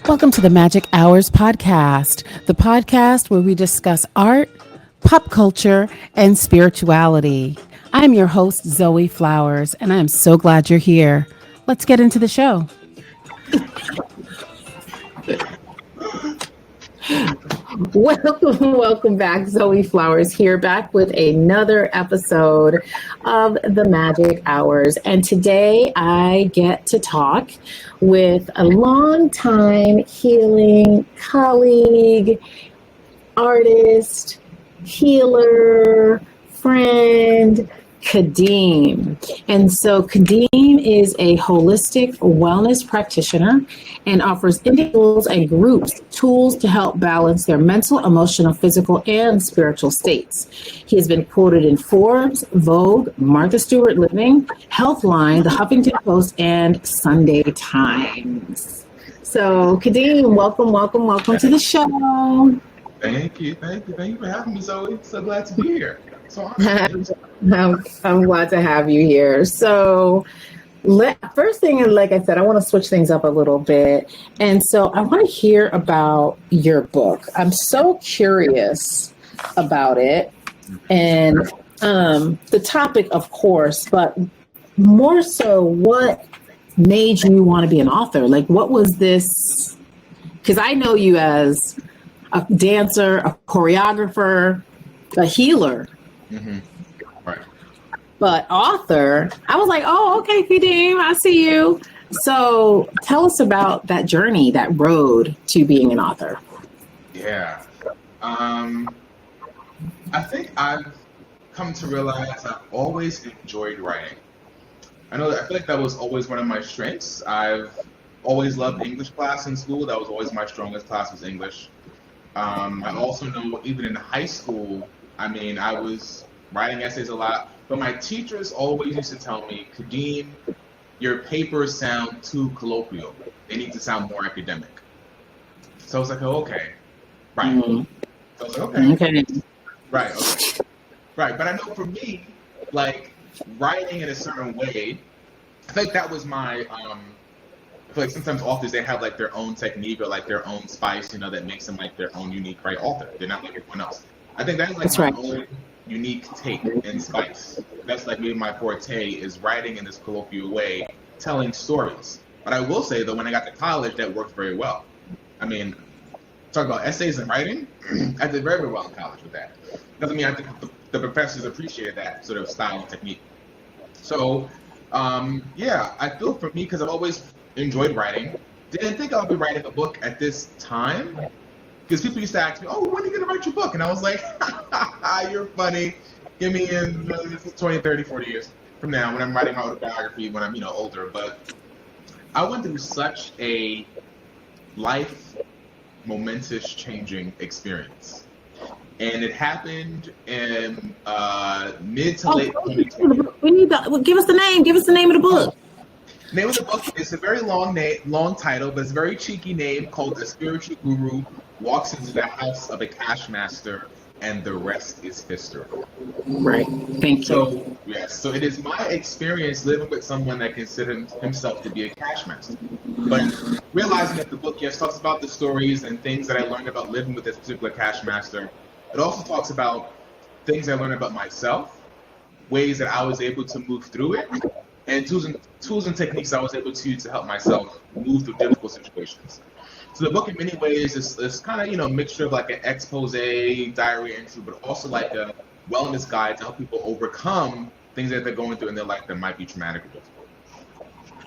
Welcome to the Magic Hours podcast, the podcast where we discuss art, pop culture, and spirituality. I'm your host, Zoe Flowers, and I am so glad you're here. Let's get into the show. Welcome back. Zoe Flowers here, back with another episode of the Magic Hours. And today I get to talk with a longtime healing colleague, artist, healer, friend, Kadeem. And so Kadeem is a holistic wellness practitioner and offers individuals and groups tools to help balance their mental, emotional, physical, and spiritual states. He has been quoted in Forbes, Vogue, Stewart Living, Healthline, the Huffington Post, and Sunday Times. So Kadeem, welcome to the show. Thank you for having me, Zoe. So glad to be here. So I'm glad to have you here. So first thing, like I said, I want to switch things up a little bit. And so I want to hear about your book. I'm so curious about it and the topic, of course, but more so what made you want to be an author? Like, what was this? Because I know you as a dancer, a choreographer, a healer. Mm-hmm. Right. But author, I was like, oh, okay, Kadeem, I see you. So tell us about that journey, that road to being an author. Yeah. I think I've come to realize I've always enjoyed writing. I feel like that was always one of my strengths. I've always loved English class in school. That was always my strongest class, was English. I also know even in high school, I was writing essays a lot, but my teachers always used to tell me, Kadeem, your papers sound too colloquial. They need to sound more academic. So I was like, oh, okay. Right. Mm-hmm. So I was like, okay. Right, okay. Right, but I know for me, like, writing in a certain way, I think that was my, I feel like sometimes authors, they have like their own technique or like their own spice, that makes them like their own unique, right, author. They're not like everyone else. I think that's like my own unique take and spice. That's like maybe my forte is writing in this colloquial way, telling stories. But I will say, though, when I got to college, that worked very well. Talk about essays and writing, I did very, very well in college with that. Doesn't mean I think the professors appreciated that sort of style and technique. So, I feel for me, because I've always enjoyed writing, didn't think I would be writing a book at this time. Because people used to ask me, oh, when are you going to write your book? And I was like, you're funny. Give me in 20, 30, 40 years from now when I'm writing my autobiography when I'm, older. But I went through such a life momentous changing experience. And it happened in mid to late 2020. We need to give us the name. Give us the name of the book. The name of the book is a very long title, but it's a very cheeky name called The Spiritual Guru Walks into the House of a Cash Master, and the Rest is History. Right. Thank you. So, yes. So it is my experience living with someone that considers himself to be a cash master. But realizing that the book, yes, talks about the stories and things that I learned about living with this particular cash master. It also talks about things I learned about myself, ways that I was able to move through it, and tools and techniques I was able to use to help myself move through difficult situations. So the book in many ways is kind of, mixture of like an expose, diary entry, but also like a wellness guide to help people overcome things that they're going through in their life that might be traumatic or difficult.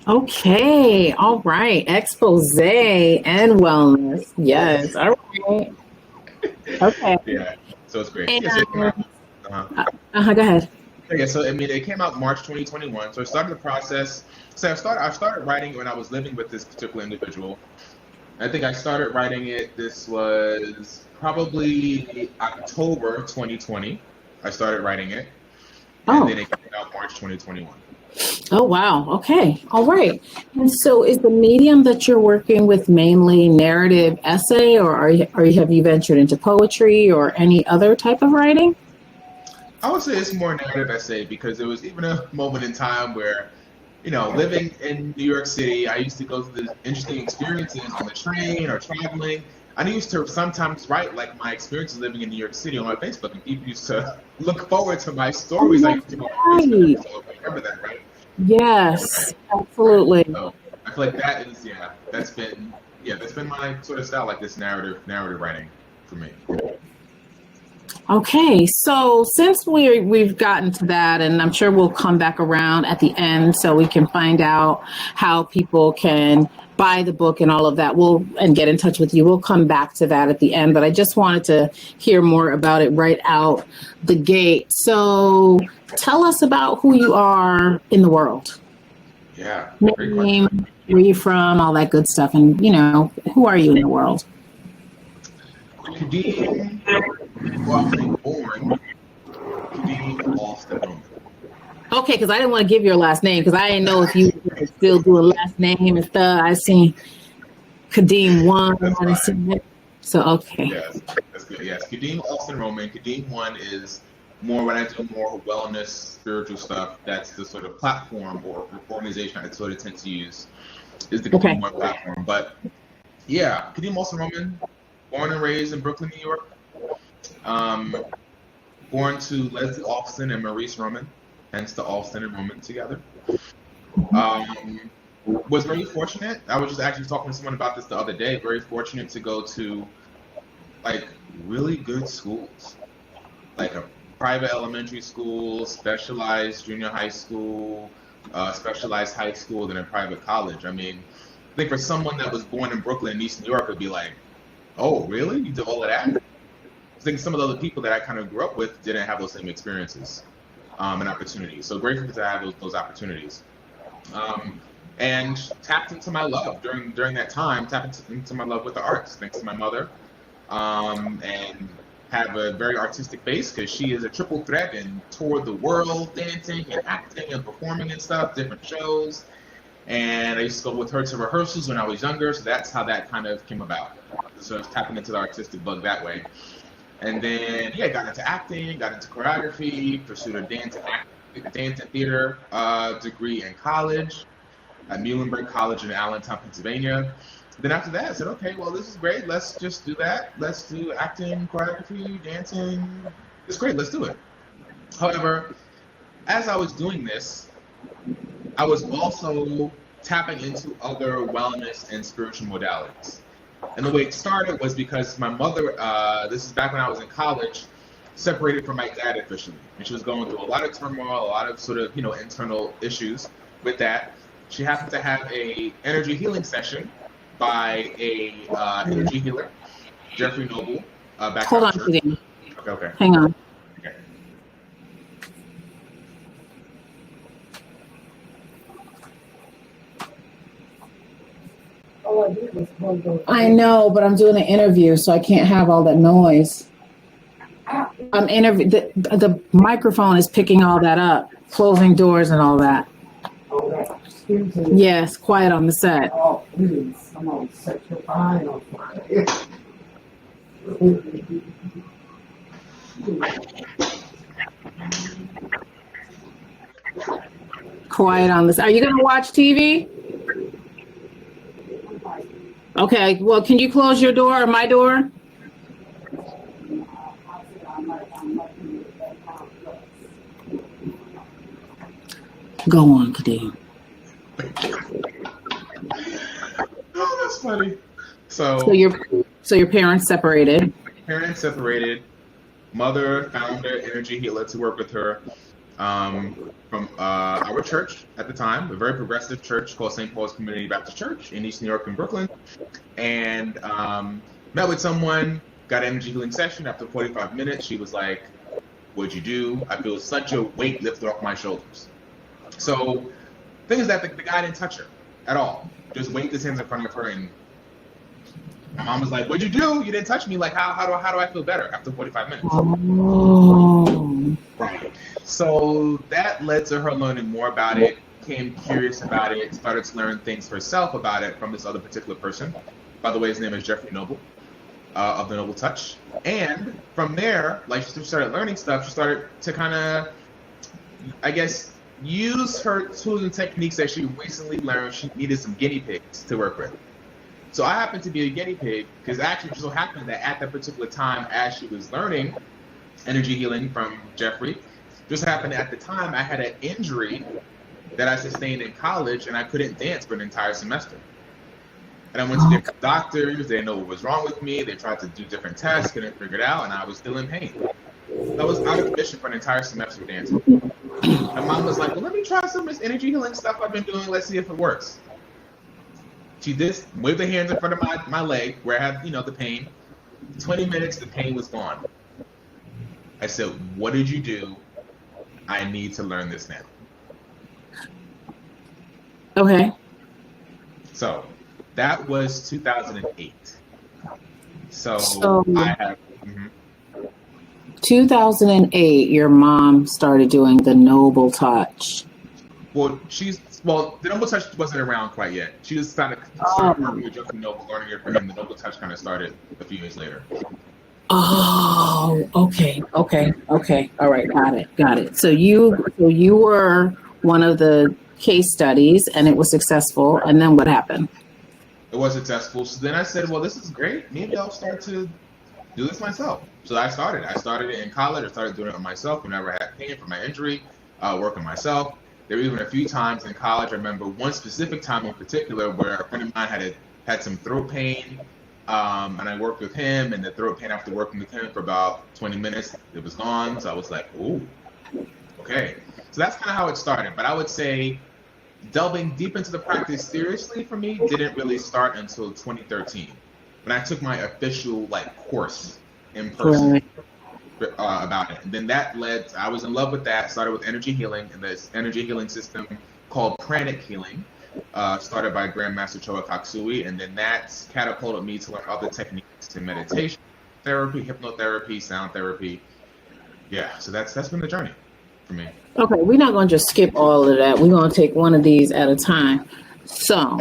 Okay. All right. Expose and wellness. Yes. All right. Okay. Yeah. So it's great. And, Go ahead. Yeah, so it came out March 2021. So I started the process. So I started writing when I was living with this particular individual. I think I started writing it. This was probably October 2020. I started writing it, and then it came out March 2021. Oh wow! Okay, all right. And so, is the medium that you're working with mainly narrative essay, or have you ventured into poetry or any other type of writing? I would say it's more narrative essay because there was even a moment in time where living in New York City, I used to go through the interesting experiences on the train or traveling. I used to sometimes write like my experiences living in New York City on my Facebook, and people used to look forward to my stories. I used to go on Facebook, so remember that, right? Yes, absolutely. So I feel like that's been my sort of style, like this narrative writing for me. Okay, so since we've gotten to that, and I'm sure we'll come back around at the end so we can find out how people can buy the book and all of that, and get in touch with you. We'll come back to that at the end, but I just wanted to hear more about it right out the gate. So tell us about who you are in the world. Yeah. Name, where you from, all that good stuff, and who are you in the world? Kadeem, born Kadeem Austin. Okay, because I didn't want to give your last name because I didn't know if you were still doing last name and stuff. I seen Kadeem One. So okay. Yes, that's good. Yes, Kadeem Austin Roman. Kadeem One is more when I do more wellness, spiritual stuff. That's the sort of platform or organization I sort of tend to use is the Kadeem One platform. But yeah, Kadeem Austin Roman, born and raised in Brooklyn, New York. Born to Leslie Austin and Maurice Roman, hence the Austin and Roman together. Was very fortunate. I was just actually talking to someone about this the other day. Very fortunate to go to like really good schools, like a private elementary school, specialized junior high school, specialized high school, then a private college. I mean, I think for someone that was born in Brooklyn and East New York, would be like, oh, really? You did all of that? I think some of the other people that I kind of grew up with didn't have those same experiences and opportunities. So grateful to have those opportunities. And tapped into my love during that time, tapped into my love with the arts, thanks to my mother. And have a very artistic base because she is a triple threat and toured the world dancing and acting and performing and stuff, different shows. And I used to go with her to rehearsals when I was younger, so that's how that kind of came about. So I was tapping into the artistic bug that way. And then, got into acting, got into choreography, pursued a dance and theater degree in college at Muhlenberg College in Allentown, Pennsylvania. Then after that, I said, okay, well, this is great. Let's just do that. Let's do acting, choreography, dancing. It's great. Let's do it. However, as I was doing this, I was also tapping into other wellness and spiritual modalities. And the way it started was because my mother, this is back when I was in college, separated from my dad officially. And she was going through a lot of turmoil, a lot of sort of, internal issues with that. She happened to have a energy healing session by a energy healer, Jeffrey Noble, back Hold on, Kadeem. Okay. Hang on. Okay. I know, but I'm doing an interview, so I can't have all that noise. The microphone is picking all that up, closing doors and all that. Yes, quiet on the set. Oh, please. I'm going to set your mind on fire. Quiet on this. Are you going to watch TV? Okay, well, can you close your door or my door? Go on, Kadeem. Oh, that's funny. So your parents separated. Parents separated. Mother found an energy healer to work with her from our church at the time, a very progressive church called St. Paul's Community Baptist Church in East New York and Brooklyn. And met with someone, got an energy healing session. After 45 minutes, she was like, what'd you do? I feel such a weight lifted off my shoulders. So the thing is that the guy didn't touch her at all. Just waved his hands in front of her, and my mom was like, what'd you do? You didn't touch me. Like, how do I feel better after 45 minutes? Oh. Right. So that led to her learning more about it, became curious about it, started to learn things herself about it from this other particular person. By the way, his name is Jeffrey Noble, of the Noble Touch. And from there, like, she started learning stuff. She started to kind of, I guess, use her tools and techniques that she recently learned. She needed some guinea pigs to work with. So I happened to be a guinea pig because actually it so happened that at that particular time, as she was learning energy healing from Jeffrey, just happened at the time I had an injury that I sustained in college and I couldn't dance for an entire semester. And I went to different doctors. They didn't know what was wrong with me. They tried to do different tests, couldn't figure it out, and I was still in pain. I was out of commission for an entire semester of dancing. My mom was like, well, let me try some of this energy healing stuff I've been doing. Let's see if it works. She just waved her hands in front of my leg where I had, the pain. 20 minutes, the pain was gone. I said, what did you do? I need to learn this now. Okay. So that was 2008. So I have... 2008, your mom started doing the Noble Touch. Well, the Noble Touch wasn't around quite yet. She just started working with Jeffrey Noble, learning it from him. The Noble Touch kind of started a few years later. Oh, okay. All right, got it. So you were one of the case studies, and it was successful. And then what happened? It was successful. So then I said, well, this is great. Maybe I'll start to do this myself. So I started it in college. I started doing it on myself whenever I had pain from my injury, working myself. There were even a few times in college. I remember one specific time in particular where a friend of mine had some throat pain, and I worked with him, and the throat pain after working with him for about 20 minutes, it was gone. So I was like, ooh, okay. So that's kind of how it started. But I would say delving deep into the practice seriously for me didn't really start until 2013 when I took my official course in person about it. And then that I was in love with that, started with energy healing and this energy healing system called pranic healing, started by Grandmaster Choa Kaksui. And then that catapulted me to learn other techniques to meditation, therapy, hypnotherapy, sound therapy. Yeah, so that's been the journey for me. Okay, we're not going to just skip all of that. We're going to take one of these at a time. So,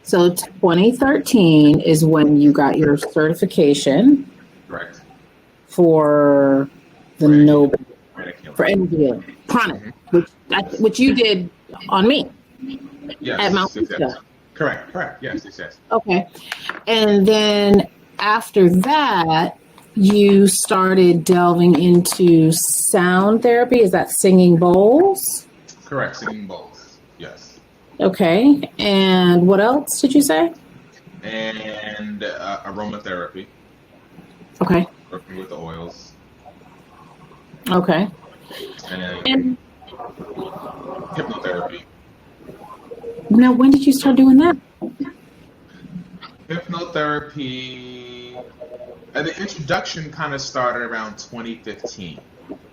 So 2013 is when you got your certification. Correct. For the Noble, for energy healing, pranic, which you did on me. Yes. At Mount Yes. Correct. Yes. Okay. And then after that, you started delving into sound therapy. Is that singing bowls? Correct. Singing bowls. Yes. Okay. And what else did you say? And aromatherapy. Okay. Working with the oils. Okay. And hypnotherapy. Now, when did you start doing that? Hypnotherapy. The introduction kind of started around 2015.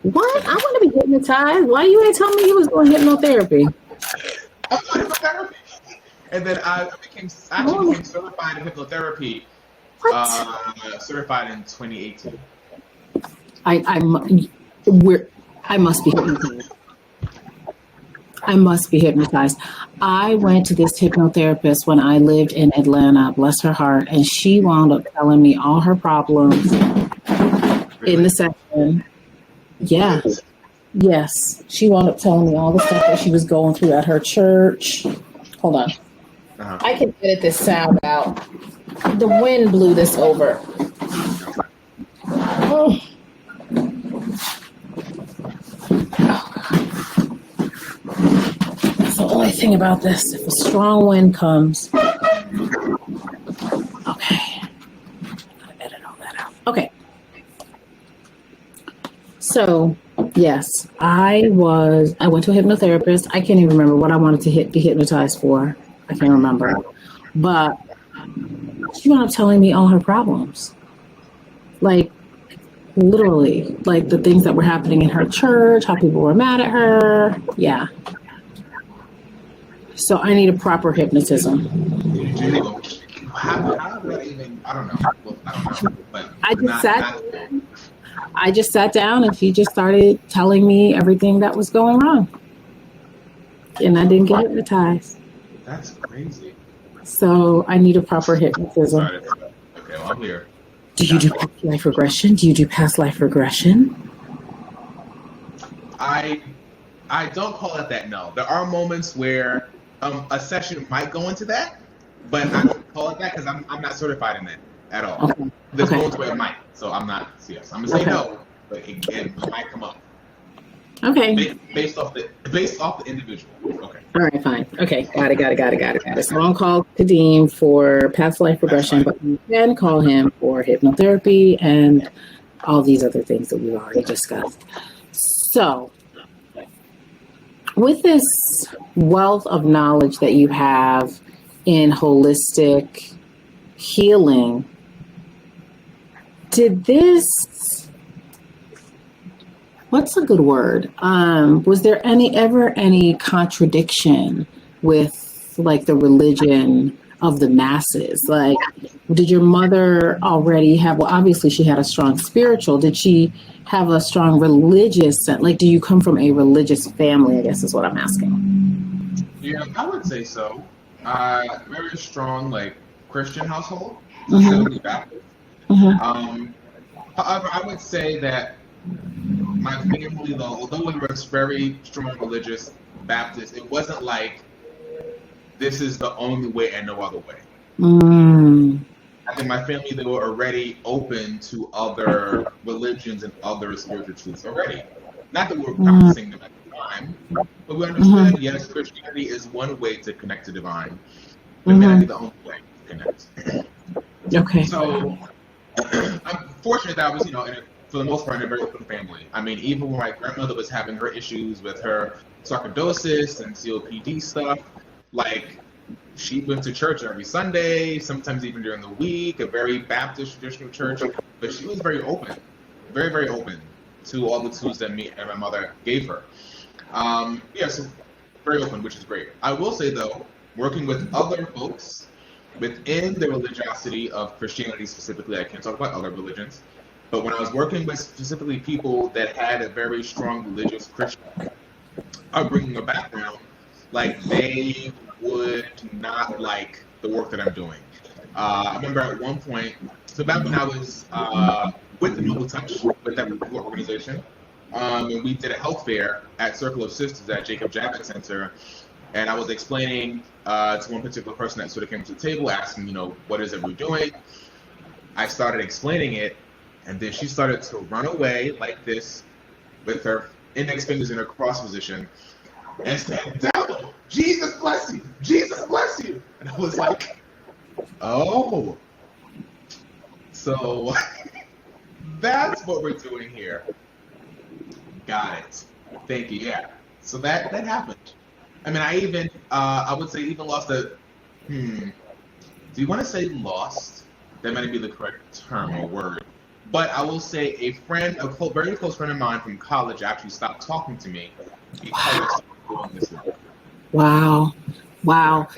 What? I want to be hypnotized. Why you ain't telling me you was doing hypnotherapy? I was doing hypnotherapy. And then I became certified in hypnotherapy. What? Certified in 2018. I must be hypnotized. I must be hypnotized. I went to this hypnotherapist when I lived in Atlanta, bless her heart, and she wound up telling me all her problems in the session. Yeah. Yes. She wound up telling me all the stuff that she was going through at her church. Hold on. Uh-huh. I can edit this sound out. The wind blew this over. Oh. That's the only thing about this. If a strong wind comes. Okay. Gotta edit all that out. Okay. So, yes, I went to a hypnotherapist. I can't even remember what I wanted to be hypnotized for. I can't remember. But she wound up telling me all her problems. Literally, the things that were happening in her church, how people were mad at her. Yeah. So I need a proper hypnotism. How did that even, I don't know. Well, I don't know. But I just sat down and she just started telling me everything that was going wrong. And I didn't get hypnotized. That's crazy. So I need a proper hypnotism. Okay, well, I'm here. Do you do past life regression? I I don't call it that, no. There are moments where a session might go into that, but I don't call it that because I'm not certified in it at all. Okay. There's Okay. moments where it might, so I'm not, yes. I'm going to say Okay. no, but it might come up. Okay. Based off the individual. Okay. All right, fine. Okay, got it. So I don't call Kadeem for past life regression, but you can call him for hypnotherapy and all these other things that we've already discussed. So, with this wealth of knowledge that you have in holistic healing, did this, what's a good word? Was there ever any contradiction with like the religion of the masses? Like, did your mother already have, well, obviously she had a strong spiritual. Did she have a strong religious, like, do you come from a religious family, I guess is what I'm asking. Yeah, I would say so. Very strong, like, Christian household, Mhm. specifically Baptist. Mm-hmm. However, I would say that my family, though, although we were very strong religious Baptist, it wasn't like this is the only way and no other way. I think my family, they were already open to other religions and other spiritual truths already. Not that we were practicing them at the time, but we understood, yes, Christianity is one way to connect to divine, but it may not be the only way to connect. Okay. So I'm fortunate that I was, for the most part, in a very open family. I mean, even when my grandmother was having her issues with her sarcoidosis and COPD stuff, like, she went to church every Sunday, sometimes even during the week, a very Baptist traditional church, but she was very open, very, very open to all the tools that me and my mother gave her. So very open, which is great. I will say, though, working with other folks within the religiosity of Christianity specifically, I can't talk about other religions, but when I was working with specifically people that had a very strong religious Christian upbringing or background, like, they would not like the work that I'm doing. I remember at one point, so back when I was with the Noble Touch, with that particular organization, and we did a health fair at Circle of Sisters at Jacob Javits Center, and I was explaining to one particular person that sort of came to the table, asking, what is it we're doing? I started explaining it, and then she started to run away like this with her index fingers in a cross position and said, "Devil, Jesus bless you, Jesus bless you." And I was like, oh, so that's what we're doing here. Got it. Thank you. Yeah. So that happened. I mean, I even, I would say even lost a, do you want to say lost? That might be the correct term or word. But I will say a friend, very close friend of mine from college actually stopped talking to me because of doing this work. Wow.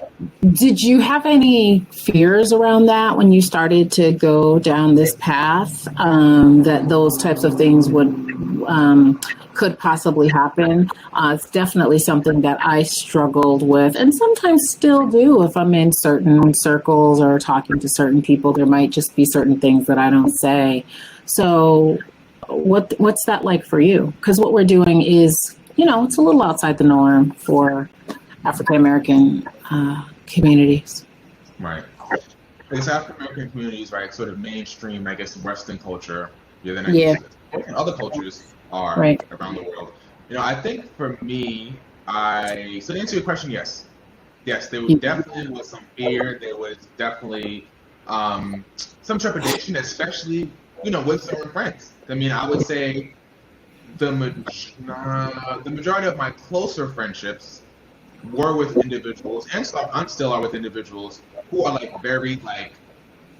Did you have any fears around that when you started to go down this path, that those types of things could possibly happen? It's definitely something that I struggled with and sometimes still do if I'm in certain circles or talking to certain people. There might just be certain things that I don't say. So what's that like for you? Because what we're doing is, it's a little outside the norm for African American communities. Right. It's African American communities, right? Sort of mainstream, I guess, Western culture. And other cultures are around the world. I think for me, so to answer your question, yes, there was definitely was some fear. There was definitely some trepidation, especially with certain friends. I mean, I would say the majority of my closer friendships were with individuals, and still are with individuals who are like very like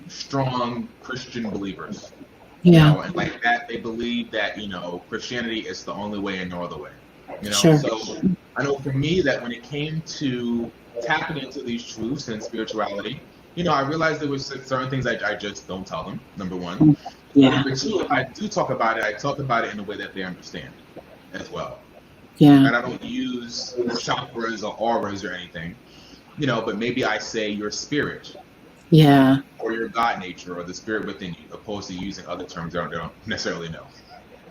strong Christian believers. And like that, they believe that Christianity is the only way and no other way. Sure. So I know for me that when it came to tapping into these truths and spirituality, I realized there was certain things I just don't tell them. Number one. Number two, if I do talk about it, I talk about it in a way that they understand as well. And I don't use chakras or auras or anything, but maybe I say your spirit. Or your God nature or the spirit within you, opposed to using other terms that I don't necessarily know.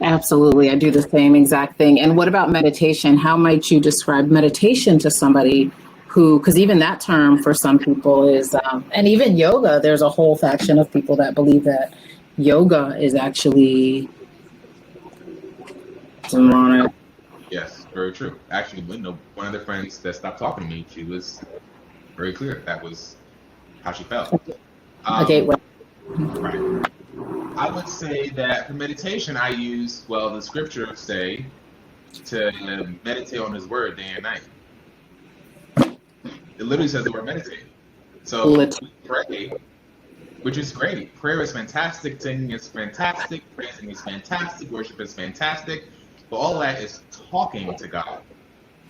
Absolutely. I do the same exact thing. And what about meditation? How might you describe meditation to somebody who, because even that term for some people is, and even yoga, there's a whole faction of people that believe that yoga is actually demonic. Yes, very true. Actually, one of the friends that stopped talking to me, she was very clear that was how she felt. A gateway. Right. I would say that for meditation, I use, the scriptures say to meditate on his word day and night. It literally says the word meditate. So we pray, which is great. Prayer is fantastic. Singing is fantastic. Praising is fantastic. Worship is fantastic. But all that is talking to God.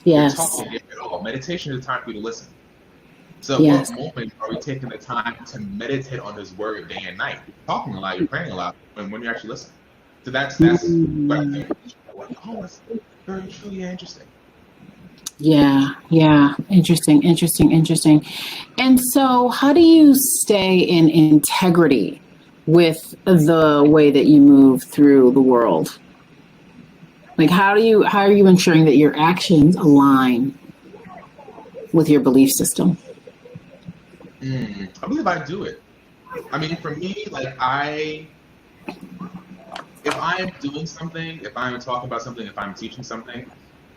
Yes. You're talking at all. Meditation is a time for you to listen. So Yes. what moment are we taking the time to meditate on his word day and night? You're talking a lot, you're praying a lot when you actually listen. So that's what I think. Oh, that's very truly interesting. Yeah. Interesting. And so how do you stay in integrity with the way that you move through the world? Like how are you ensuring that your actions align with your belief system? I believe I do it. I mean, for me, if I am doing something, if I'm talking about something, if I'm teaching something,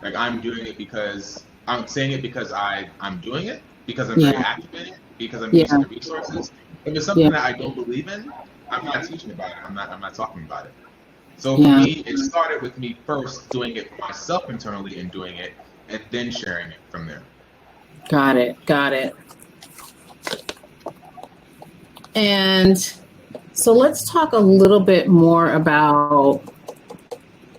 I'm doing it because I'm saying it because I'm doing it, because I'm very active in it, because I'm using the resources. If it's something that I don't believe in, I'm not teaching about it. I'm not talking about it. So for me, it started with me first doing it for myself internally and doing it, and then sharing it from there. Got it. And so let's talk a little bit more about,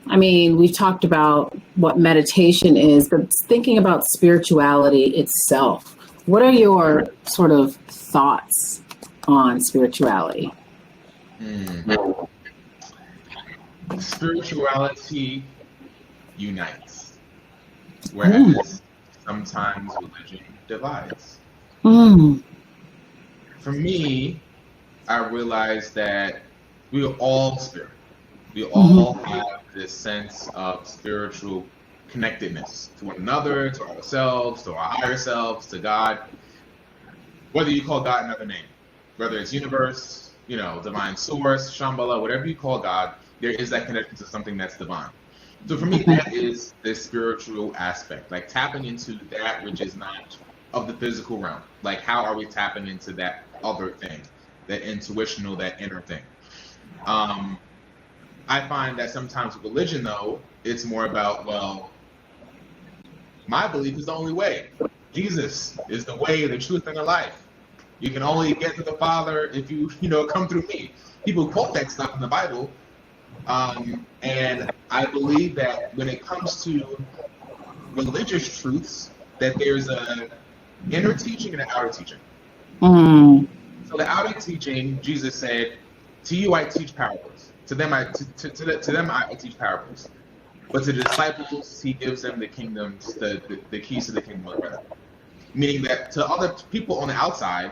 we've talked about what meditation is, but thinking about spirituality itself. What are your sort of thoughts on spirituality? Spirituality unites, whereas sometimes religion divides. For me, I realized that we are all spirit. We all have this sense of spiritual connectedness to one another, to ourselves, to our higher selves, to God. Whether you call God another name, whether it's universe, divine source, Shambhala, whatever you call God, there is that connection to something that's divine. So for me, that is the spiritual aspect, tapping into that which is not of the physical realm. How are we tapping into that other thing, that intuitional, that inner thing? I find that sometimes with religion, though, it's more about, my belief is the only way. Jesus is the way, the truth, and the life. You can only get to the Father if you come through me. People quote that stuff in the Bible, and I believe that when it comes to religious truths, that there's a inner teaching and an outer teaching. So the outer teaching, Jesus said, "To you I teach parables. To them I teach parables. But to the disciples, he gives them the kingdoms, the keys to the kingdom of heaven." Meaning that to other people on the outside,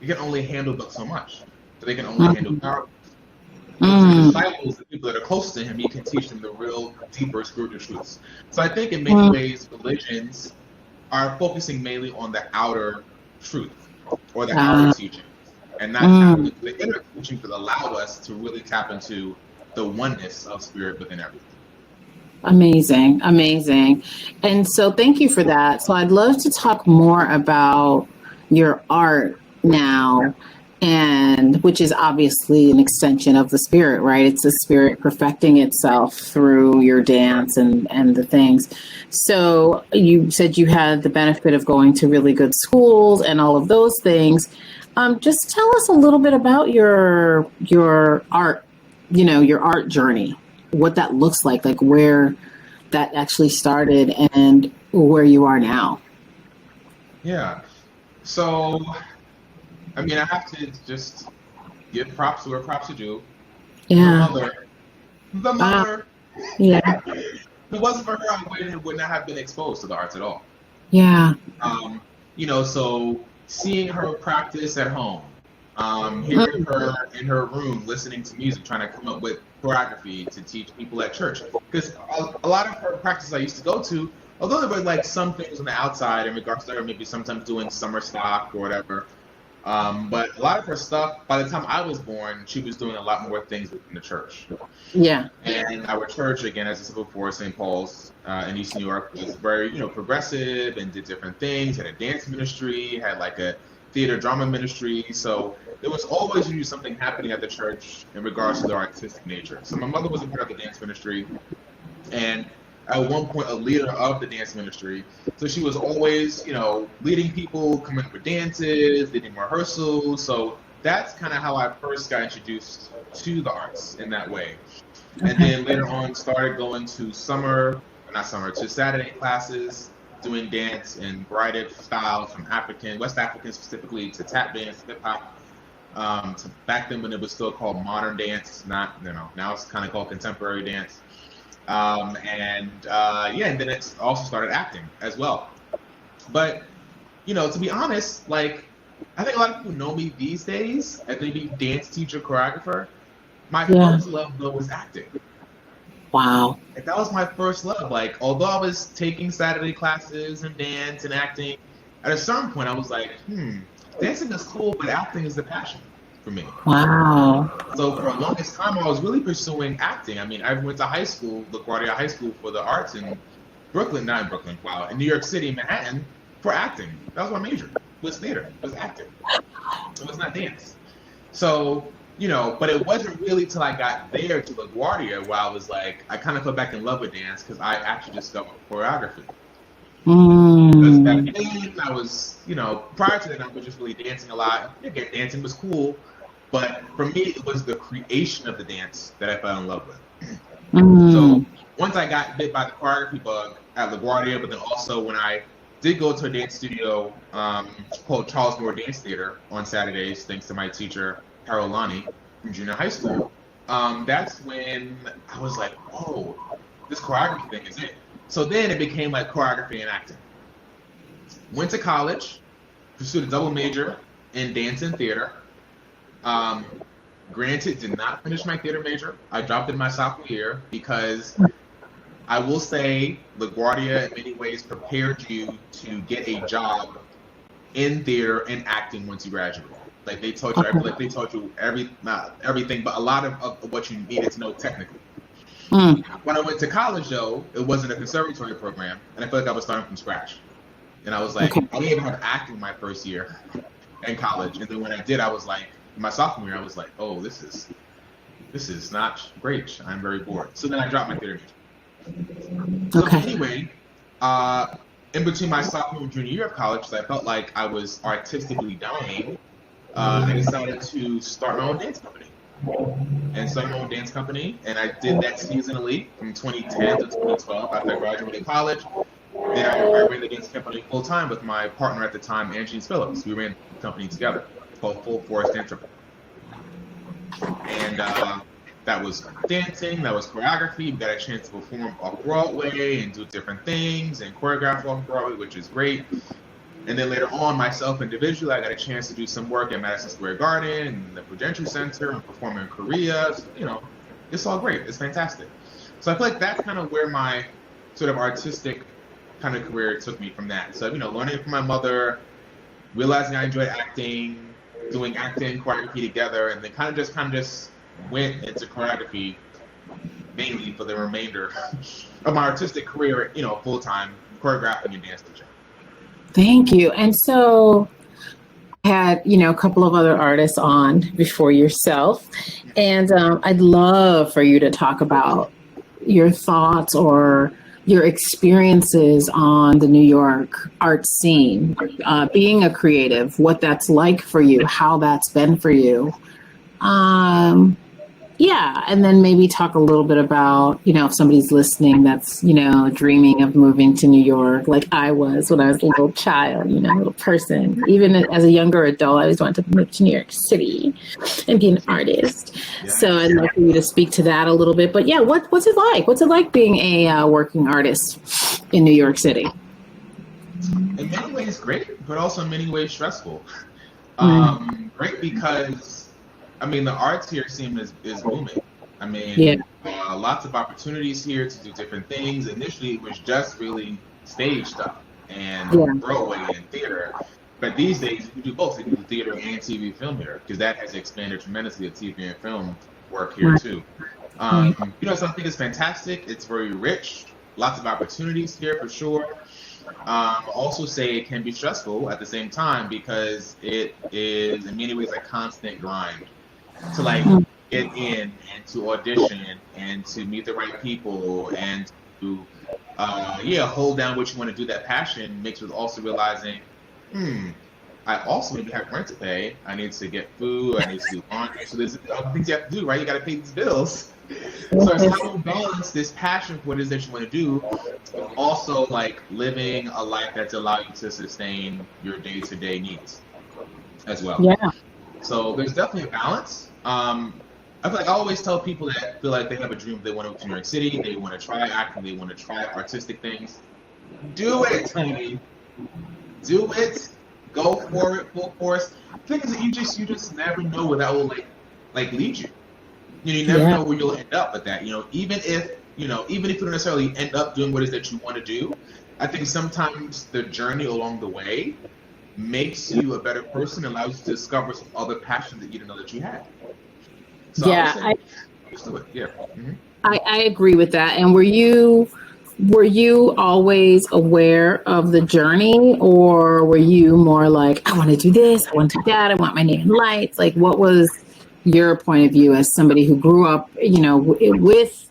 you can only handle but so much. So they can only handle parables. To the disciples, the people that are close to him, he can teach them the real, deeper spiritual truths. So I think in many ways, religions are focusing mainly on the outer truth or the outer teaching, and not tapping into the inner teaching to allow us to really tap into the oneness of spirit within everything. Amazing. And so thank you for that. So I'd love to talk more about your art now, and which is obviously an extension of the spirit, right? It's the spirit perfecting itself through your dance and the things. So you said you had the benefit of going to really good schools and all of those things. Just tell us a little bit about your art, your art journey, what that looks like where that actually started and where you are now. Yeah. So, I have to just give props to where props are due. Yeah. The mother. Yeah. If it wasn't for her, I would not have been exposed to the arts at all. Yeah. So seeing her practice at home, hearing her in her room, listening to music, trying to come up with choreography to teach people at church. Because a lot of her practices I used to go to, although there were like some things on the outside in regards to her maybe sometimes doing summer stock or whatever, but a lot of her stuff, by the time I was born, she was doing a lot more things within the church. Yeah. And our church, again, as I said before, St. Paul's in East New York, was very, progressive and did different things, had a dance ministry, had like a theater drama ministry. So there was always usually something happening at the church in regards to their artistic nature. So my mother was a part of the dance ministry, and at one point a leader of the dance ministry. So she was always, leading people, coming for dances, leading rehearsals. So that's kind of how I first got introduced to the arts in that way. Okay. And then later on started going to Saturday classes, doing dance in variety of styles, from West African specifically, to tap dance, hip hop, to back then when it was still called modern dance, now it's kind of called contemporary dance. And then it also started acting as well. But, to be honest, like, I think a lot of people know me these days as maybe dance teacher, choreographer. My first love, though, was acting. Wow. Like, that was my first love. Like, although I was taking Saturday classes and dance and acting, at a certain point I was like, dancing is cool, but acting is the passion for me. Wow. So for the longest time, I was really pursuing acting. I mean, I went to high school, LaGuardia High School for the arts in in New York City, Manhattan, for acting. That was my major. It was theater. It was acting. It was not dance. So, but it wasn't really till I got there to LaGuardia where I was like, I kind of fell back in love with dance because I actually discovered choreography. Because back then, I was, prior to that, I was just really dancing a lot. Again, dancing was cool. But for me, it was the creation of the dance that I fell in love with. So once I got bit by the choreography bug at LaGuardia, but then also when I did go to a dance studio called Charles Moore Dance Theater on Saturdays, thanks to my teacher, Harold Lonnie, from junior high school, that's when I was like, oh, this choreography thing is it. So then it became like choreography and acting. Went to college, pursued a double major in dance and theater. Granted, did not finish my theater major. I dropped it my sophomore year because I will say LaGuardia in many ways prepared you to get a job in theater and acting once you graduate. Like they taught you not everything, but a lot of what you needed to know technically. When I went to college, though, it wasn't a conservatory program, and I felt like I was starting from scratch. And I was like, I didn't even have acting my first year in college. And then when I did, I was like, my sophomore year, I was like, oh, this is not great. I'm very bored. So then I dropped my theater major. So anyway, in between my sophomore and junior year of college, I felt like I was artistically dying. I decided to start my own dance company. And I did that seasonally from 2010 to 2012 after I graduated college. Then I ran the dance company full time with my partner at the time, Angie Phillips. We ran the company together called Full Force Dance Company. And that was dancing, that was choreography. We got a chance to perform off Broadway and do different things and choreograph off Broadway, which is great. And then later on, myself individually, I got a chance to do some work at Madison Square Garden and the Prudential Center and perform in Korea. So, it's all great. It's fantastic. So I feel like that's kind of where my sort of artistic kind of career took me from that. So, learning from my mother, realizing I enjoyed acting, doing acting, choreography together, and then kind of just went into choreography mainly for the remainder of my artistic career, full-time choreographing and dance teaching. Thank you. And so I had, a couple of other artists on before yourself. And I'd love for you to talk about your thoughts or your experiences on the New York art scene, being a creative, what that's like for you, how that's been for you. And then maybe talk a little bit about, if somebody's listening that's, dreaming of moving to New York, like I was when I was a little child, little person. Even as a younger adult, I always wanted to move to New York City and be an artist. Yeah. So I'd love for you to speak to that a little bit. But what's it like? What's it like being a working artist in New York City? In many ways great, but also in many ways stressful. Great because the arts here scene is booming. I Yeah. mean, lots of opportunities here to do different things. Initially, it was just really stage stuff Yeah. and Broadway and theater. But these days, you can do both. You can do theater and TV film here because that has expanded tremendously the TV and film work here Right. too. Right. So I think it's fantastic. It's very rich. Lots of opportunities here for sure. Also say it can be stressful at the same time because it is in many ways a constant grind to like get in and to audition and to meet the right people and to hold down what you want to do. That passion mixed with also realizing, I also need to have rent to pay. I need to get food. I need to do laundry. So there's other things you have to do, right? You got to pay these bills. So it's how you balance this passion for what it is that you want to do, but also like living a life that's allowing you to sustain your day-to-day needs as well. Yeah. So there's definitely a balance. I feel like I always tell people that feel like they have a dream, they want to move to New York City, they want to try acting, they want to try artistic things. Do it, honey. Do it. Go for it, full force. The thing is that you just never know where that will like lead you. You never know where you'll end up with that. Even if you don't necessarily end up doing what it is that you want to do, I think sometimes the journey along the way makes you a better person and allows you to discover some other passions that you didn't know that you had. So I just do it. Yeah. Mm-hmm. I agree with that. And were you always aware of the journey, or were you more like, I want to do this, I want to do that, I want my name in lights? Like, what was your point of view as somebody who grew up, with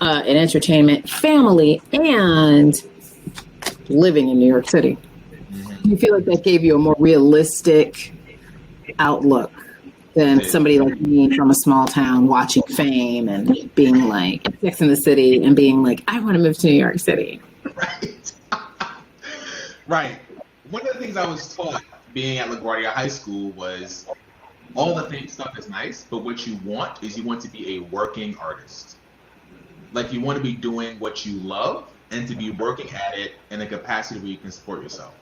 an entertainment family and living in New York City? Do you feel like that gave you a more realistic outlook than somebody like me from a small town watching Fame and being like Sex in the City and being like, I want to move to New York City? Right. Right. One of the things I was taught being at LaGuardia High School was all the Fame stuff is nice, but what you want to be a working artist. Like you want to be doing what you love and to be working at it in a capacity where you can support yourself.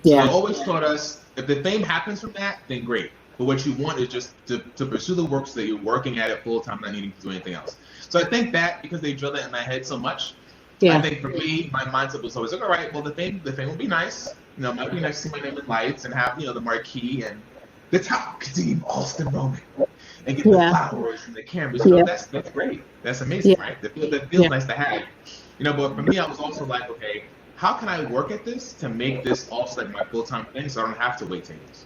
Yeah. So I always taught us, if the fame happens from that, then great. But what you want is just to pursue the work so that you're working at it full time, not needing to do anything else. So I think that because they drill that in my head so much, I think for me, my mindset was always like, all right, well the fame will be nice. It might be nice to see my name in lights and have the marquee and the top Kadeem Alston moment and get the flowers and the cameras. That's great. That's amazing, right? That feels nice to have. But for me, I was also like, okay, how can I work at this to make this also like my full time thing so I don't have to wait 10 years?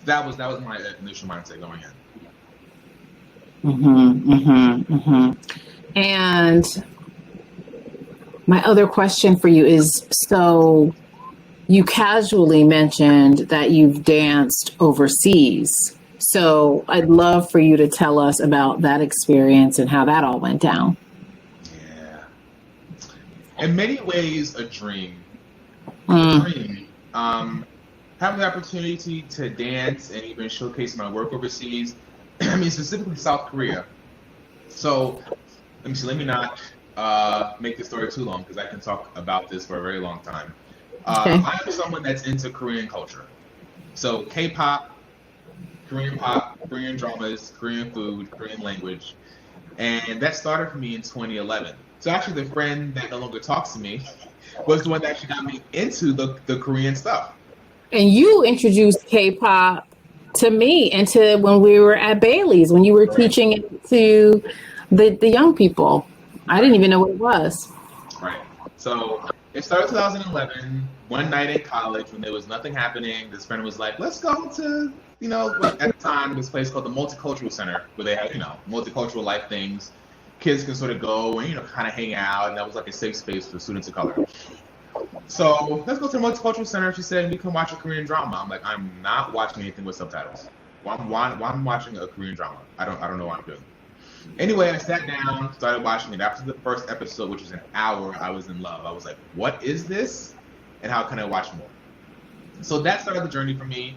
That was my initial mindset going in. And my other question for you is, so you casually mentioned that you've danced overseas. So I'd love for you to tell us about that experience and how that all went down. Yeah. In many ways, a dream. Having the opportunity to dance and even showcase my work overseas, specifically South Korea. So, let me not make the story too long because I can talk about this for a very long time. I am someone that's into Korean culture. So K-pop, Korean pop, Korean dramas, Korean food, Korean language. And that started for me in 2011. So actually the friend that no longer talks to me was the one that actually got me into the Korean stuff. And you introduced K-pop to me and to when we were at Bailey's, when you were teaching it to the young people. I didn't even know what it was. Right. So it started 2011, one night in college when there was nothing happening. This friend was like, let's go to, at the time, this place called the Multicultural Center where they had, multicultural life things. Kids can sort of go and, kind of hang out. And that was like a safe space for students of color. So let's go to the Multicultural Center. She said, we can watch a Korean drama. I'm like, I'm not watching anything with subtitles. Why I'm watching a Korean drama? I don't know what I'm doing. Anyway, I sat down, started watching it. After the first episode, which was an hour, I was in love. I was like, what is this? And how can I watch more? So that started the journey for me.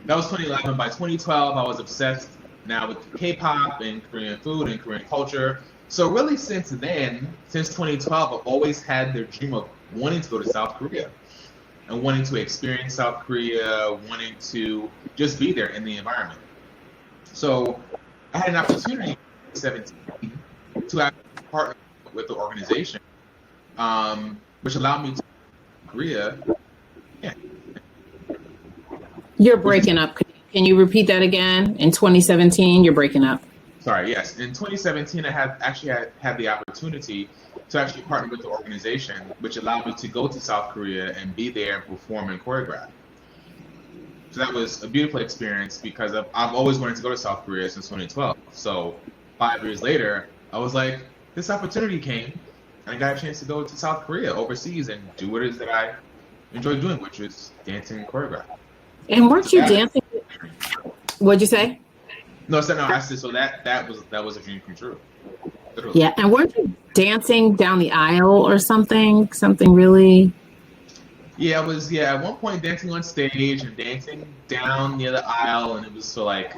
That was 2011. By 2012, I was obsessed now with K-pop and Korean food and Korean culture. So really since then, since 2012, I've always had the dream of wanting to go to South Korea and wanting to experience South Korea, wanting to just be there in the environment. So I had an opportunity 2017 to actually partner with the organization, which allowed me to Korea. Yeah. You're breaking up. Can you repeat that again? In 2017, you're breaking up. Sorry, yes. In 2017, I had the opportunity to actually partner with the organization, which allowed me to go to South Korea and be there and perform and choreograph. So that was a beautiful experience because I've always wanted to go to South Korea since 2012. So 5 years later, I was like, this opportunity came, and I got a chance to go to South Korea overseas and do what it is that I enjoy doing, which is dancing and choreograph. And weren't you dancing? What'd you say? No, I said so that was a dream come true. Literally. Yeah, and weren't you dancing down the aisle or something? Something really. Yeah, I was. Yeah, at one point dancing on stage and dancing down near the aisle, and it was for like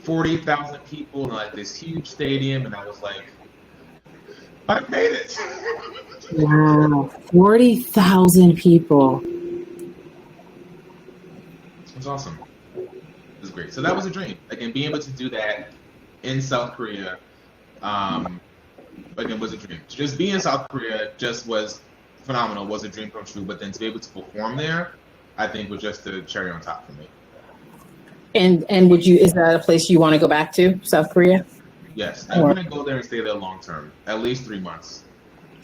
40,000 people in like this huge stadium, and I was like, I made it. Wow, 40,000 people. It was awesome. It was great. So that was a dream. Again, being able to do that in South Korea, again, was a dream. To just be in South Korea just was phenomenal, was a dream come true. But then to be able to perform there, I think was just the cherry on top for me. And is that a place you want to go back to, South Korea? Yes, I'm going to go there and stay there long term, at least 3 months.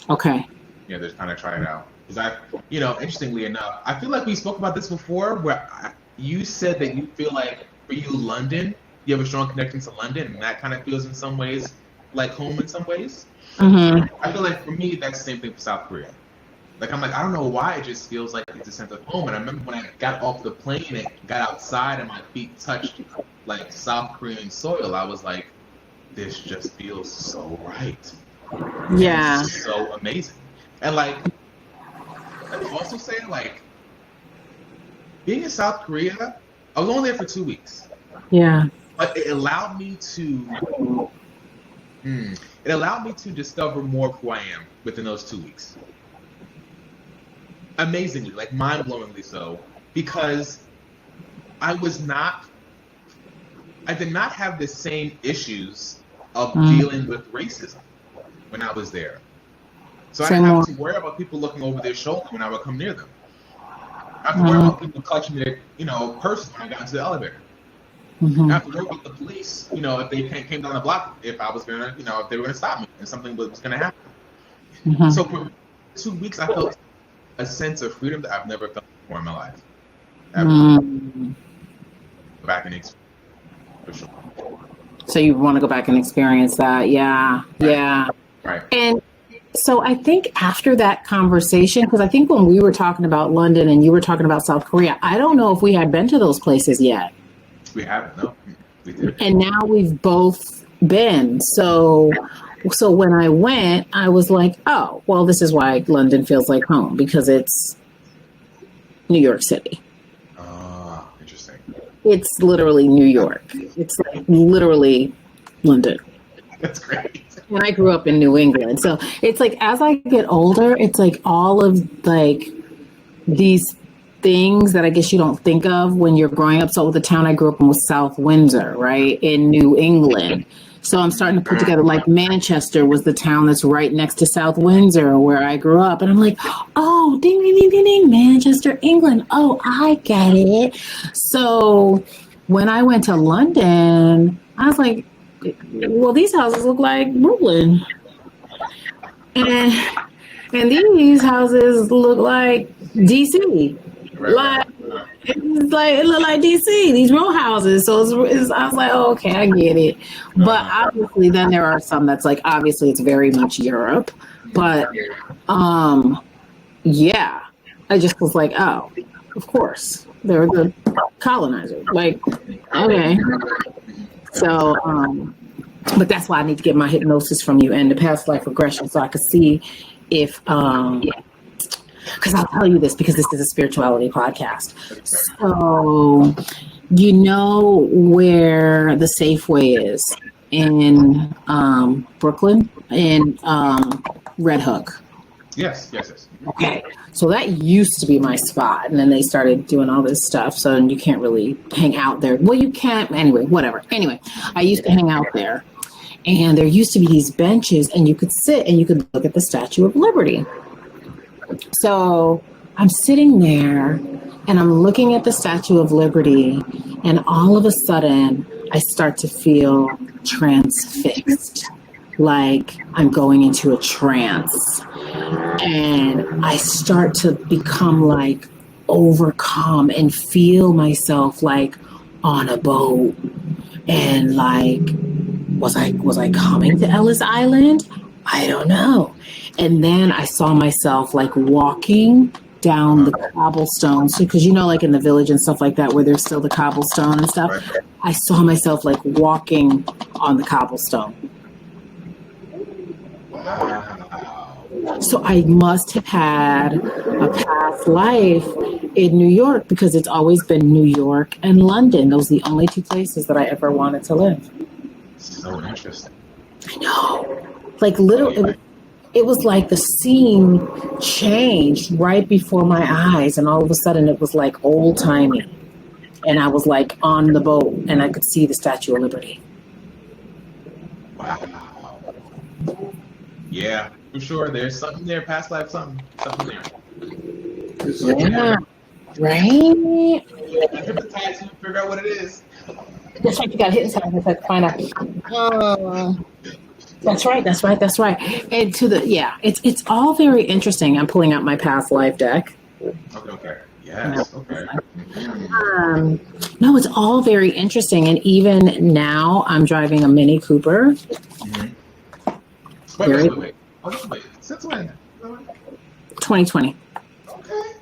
Okay. Yeah, just kind of try it out. Because interestingly enough, I feel like we spoke about this before, where you said that you feel like for you, London, you have a strong connection to London, and that kind of feels in some ways like home in some ways. Mm-hmm. I feel like for me, that's the same thing for South Korea. Like, I'm like, I don't know why it just feels like it's a sense of home. And I remember when I got off the plane and got outside and my feet touched like South Korean soil, I was like, this just feels so right. Yeah. It's so amazing. And like, let me also say, like, being in South Korea, I was only there for 2 weeks. Yeah. But it allowed me to discover more of who I am within those 2 weeks. Amazingly, like mind-blowingly so, because I did not have the same issues of dealing with racism when I was there. So I didn't have to worry about people looking over their shoulder when I would come near them. I have to worry about people clutching their, purse when I got into the elevator. Mm-hmm. I have to worry about the police, if they came down the block, if I was gonna, if they were gonna stop me and something was gonna happen. Mm-hmm. So for 2 weeks, I felt a sense of freedom that I've never felt before in my life. Ever. Back in experience, for sure. So you want to go back and experience that? Yeah, right. Yeah. Right. And so I think after that conversation, because I think when we were talking about London and you were talking about South Korea, I don't know if we had been to those places yet. We haven't, no. We did. And now we've both been. So when I went, I was like, oh, well, this is why London feels like home, because it's New York City. Interesting. It's literally New York. It's like literally London. That's great. And I grew up in New England. So it's like, as I get older, it's like all of like these things that I guess you don't think of when you're growing up. So the town I grew up in was South Windsor, right, in New England. So I'm starting to put together, like, Manchester was the town that's right next to South Windsor where I grew up. And I'm like, oh, ding, ding, ding, ding, ding, Manchester, England. Oh, I get it. So when I went to London, I was like, well, these houses look like Brooklyn. And these houses look like DC. Right. It looked like DC, these row houses. So I was like, oh, okay, I get it. But obviously, then there are some that's like, obviously, it's very much Europe. But yeah, I just was like, oh, of course, they're the colonizer. Like, okay. So, but that's why I need to get my hypnosis from you and the past life regression so I could see if because I'll tell you this, because this is a spirituality podcast. So, you know where the Safeway is in Brooklyn, in Red Hook? Yes. Okay. So that used to be my spot. And then they started doing all this stuff. So you can't really hang out there. Well, you can't. Anyway, whatever. Anyway, I used to hang out there. And there used to be these benches, and you could sit and you could look at the Statue of Liberty. So I'm sitting there and I'm looking at the Statue of Liberty, and all of a sudden I start to feel transfixed, like I'm going into a trance. And I start to become like overcome and feel myself like on a boat. And like, was I coming to Ellis Island? I don't know. And then I saw myself like walking down the cobblestones, because like in the village and stuff like that where there's still the cobblestone and stuff. Right. I saw myself like walking on the cobblestone. Wow. So I must have had a past life in New York, because it's always been New York and London. Those are the only two places that I ever wanted to live. So interesting. I know. Like literally, it was like the scene changed right before my eyes, and all of a sudden it was like old timey. And I was like on the boat, and I could see the Statue of Liberty. Wow. Yeah, for sure. There's something there, past life, something there. Yeah. Right? Hypnotize you, figure out what it is. That's right. You got to hit something to find out. That's right. And it's all very interesting. I'm pulling out my past life deck. Okay. Yes. Okay. No, it's all very interesting. And even now, I'm driving a Mini Cooper. Mm-hmm. Wait. Since when? 2020. Okay.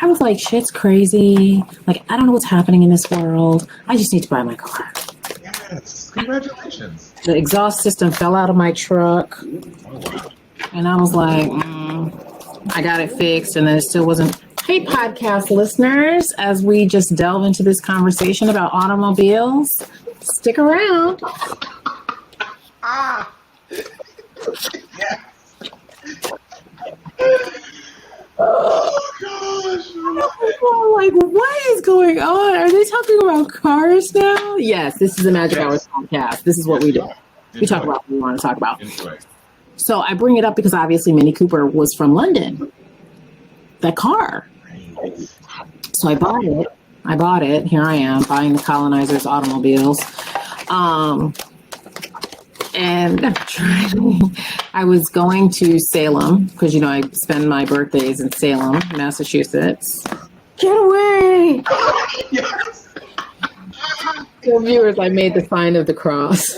I was like, shit's crazy. Like, I don't know what's happening in this world. I just need to buy my car. Yes. Congratulations. The exhaust system fell out of my truck. Oh, wow. And I was like, I got it fixed. And then it still wasn't. Hey, podcast listeners, as we just delve into this conversation about automobiles, stick around. Yes. Oh, gosh. Like, what is going on? Are they talking about cars now? Yes, this is the Magic Hours podcast. This is what we do. We talk about what we want to talk about. So I bring it up because obviously Mini Cooper was from London. That car. So I bought it. Here I am buying the colonizers' automobiles. And I was going to Salem because, I spend my birthdays in Salem, Massachusetts. Get away! Yes. So viewers, I made the sign of the cross.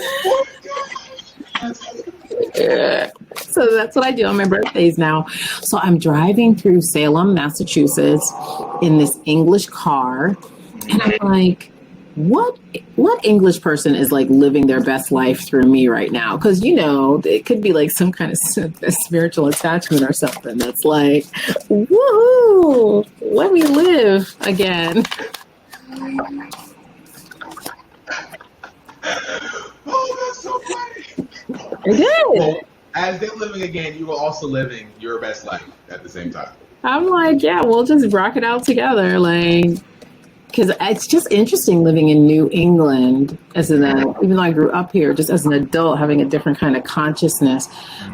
So that's what I do on my birthdays now. So I'm driving through Salem, Massachusetts in this English car. And I'm like, what English person is like living their best life through me right now? Because, it could be like some kind of spiritual attachment or something that's like, woohoo, let me live again. Oh, that's so funny. I did. Well, as they're living again, you were also living your best life at the same time. I'm like, yeah, we'll just rock it out together. Like, because it's just interesting living in New England even though I grew up here, just as an adult, having a different kind of consciousness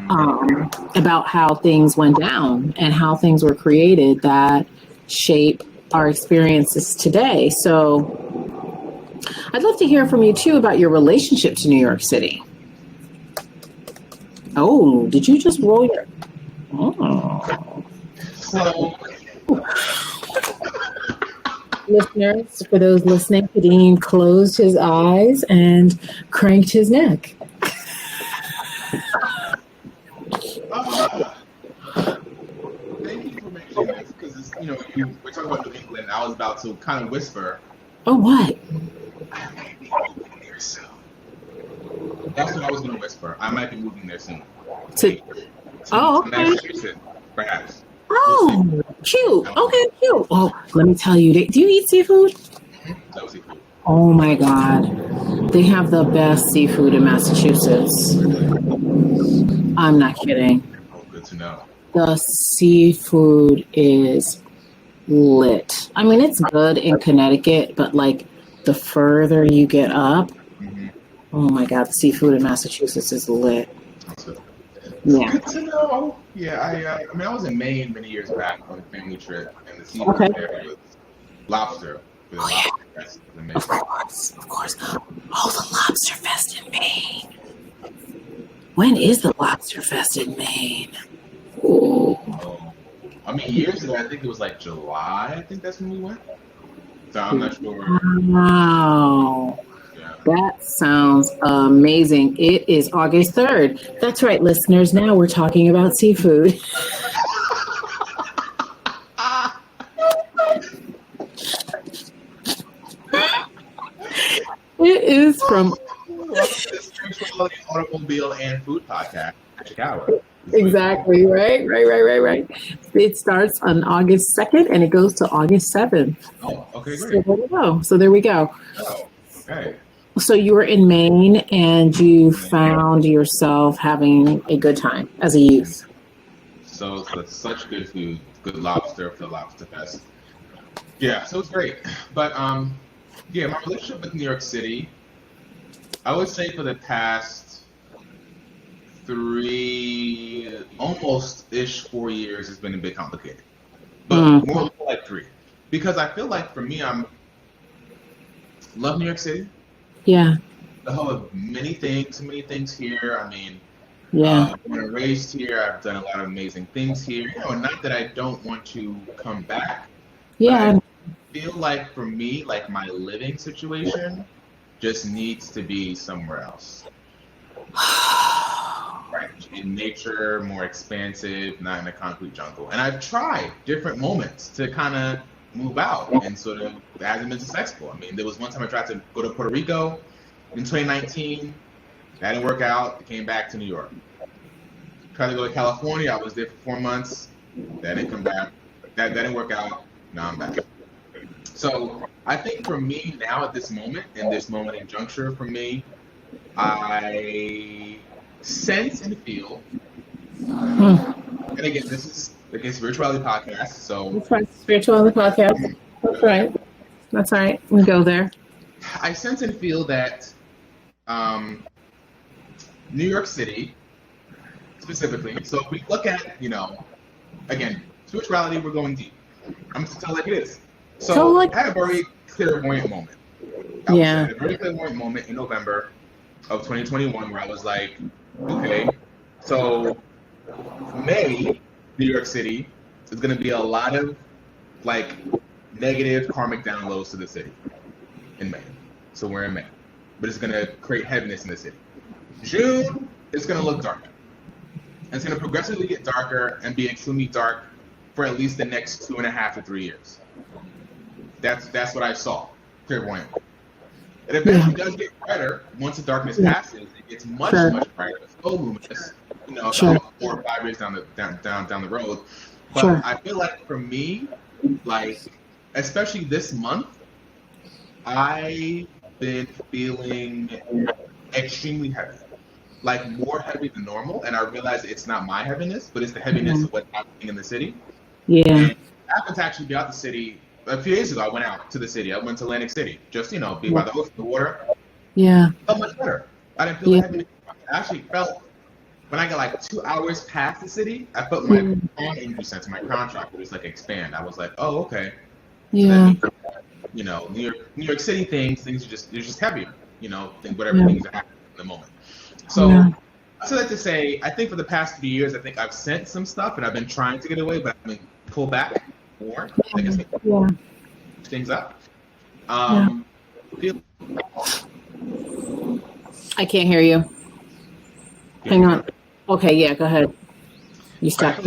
about how things went down and how things were created that shape our experiences today. So I'd love to hear from you too about your relationship to New York City. Oh, did you just roll your... Oh. So... Listeners, for those listening, Kadeem closed his eyes and cranked his neck. Thank you for mentioning this because, we're talking about New England. I was about to kind of whisper. Oh, what? I might be moving there soon. That's what I was going to whisper. I might be moving there soon. Okay. Massachusetts, perhaps. Oh, cute. Okay, cute. Oh, let me tell you, do you eat seafood? No seafood. Oh my God. They have the best seafood in Massachusetts. I'm not kidding. Oh, good to know. The seafood is lit. I mean, it's good in Connecticut, but like the further you get up, Oh my God, the seafood in Massachusetts is lit. So, Yeah. good to know. Yeah, I mean, I was in Maine many years back on a family trip, and the seafood Okay. there was lobster. The lobster fest was amazing. Of course. Oh, the Lobster Fest in Maine. When is the Lobster Fest in Maine? Ooh. I mean, years ago, I think it was like July. I think that's when we went. So I'm not sure. Wow. Yeah. That sounds amazing. It is August 3rd. That's right, listeners. Now we're talking about seafood. It is from Spirituality, automobile, and food podcast. Hour. exactly right. It starts on August 2nd and it goes to August 7th. Oh, okay, So great. there we go. Oh, okay. So you were in Maine and you found yourself having a good time as a youth. So it's such good food, good lobster for the Lobster Fest. Yeah, so it's great. But yeah, my relationship with New York City, I would say for the past 3, almost-ish 4 years has been a bit complicated. But more like 3. Because I feel like for me, love New York City. Yeah. The whole of many things here. I mean, Yeah. born and raised here. I've done a lot of amazing things here. You know, not that I don't want to come back. Yeah. But I feel like for me, like my living situation just needs to be somewhere else. Right. In nature, more expansive, not in a concrete jungle. And I've tried different moments to kind of move out and sort of, it hasn't been successful. I mean, there was one time I tried to go to Puerto Rico in 2019. That didn't work out. I came back to New York. Tried to go to California. I was there for 4 months. That didn't come back. That didn't work out. Now I'm back. So I think for me now at this moment, in juncture for me, I sense and feel, and again, this is the Spirituality Podcast, so That's right. Spirituality Podcast. That's right. That's all right. We go there. I sense and feel that New York City, specifically, so if we look at, again, spirituality, we're going deep. I'm just tell like it is. So I had a very clairvoyant moment. I had a very clairvoyant moment in November of 2021 where I was like, okay, so May, New York City, is going to be a lot of like negative karmic downloads to the city in May. So we're in May, but it's going to create heaviness in the city. June, it's going to look darker. And it's going to progressively get darker and be extremely dark for at least the next 2.5 to 3 years. That's what I saw, clairvoyant. It eventually does get brighter once the darkness passes. It gets much brighter. It's so luminous, about 4 or 5 years down the road. But I feel like for me, like especially this month, I've been feeling extremely heavy, like more heavy than normal. And I realize it's not my heaviness, but it's the heaviness of what's happening in the city. Yeah. And I happened to actually be out the city. A few days ago, I went out to the city. I went to Atlantic City, just, be by the ocean, the water. Yeah. I felt much better. I didn't feel heavy. I actually felt, when I got like 2 hours past the city, I felt my crown energy center, my crown chakra was like expand. I was like, oh, okay. Yeah. So that means, New York City things are just heavier, than whatever things are happening in the moment. So, so that to say, I think for the past 3 years, I think I've sent some stuff and I've been trying to get away, but I've been pulled back more. I guess things up. I can't hear you. Hang on. Okay, yeah, go ahead. You stopped.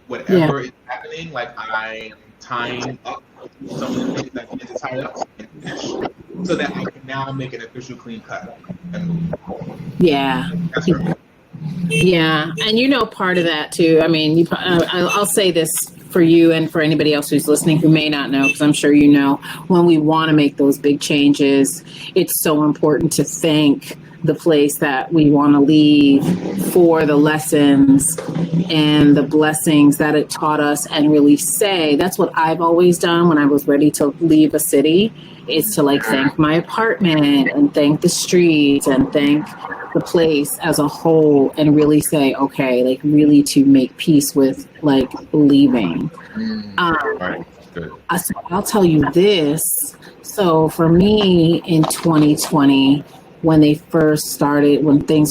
Whatever is happening, like I'm tying up some of the things that need to tie up so that I can now make an official clean cut and move. Yeah. That's right. Yeah, and part of that too. I mean, I'll say this for you and for anybody else who's listening who may not know, because I'm sure when we want to make those big changes, it's so important to thank the place that we want to leave for the lessons and the blessings that it taught us, and really say, that's what I've always done when I was ready to leave a city, is to like thank my apartment and thank the streets and thank the place as a whole, and really say, okay, like really to make peace with like leaving. Right. Good. So I'll tell you this. So for me in 2020, when things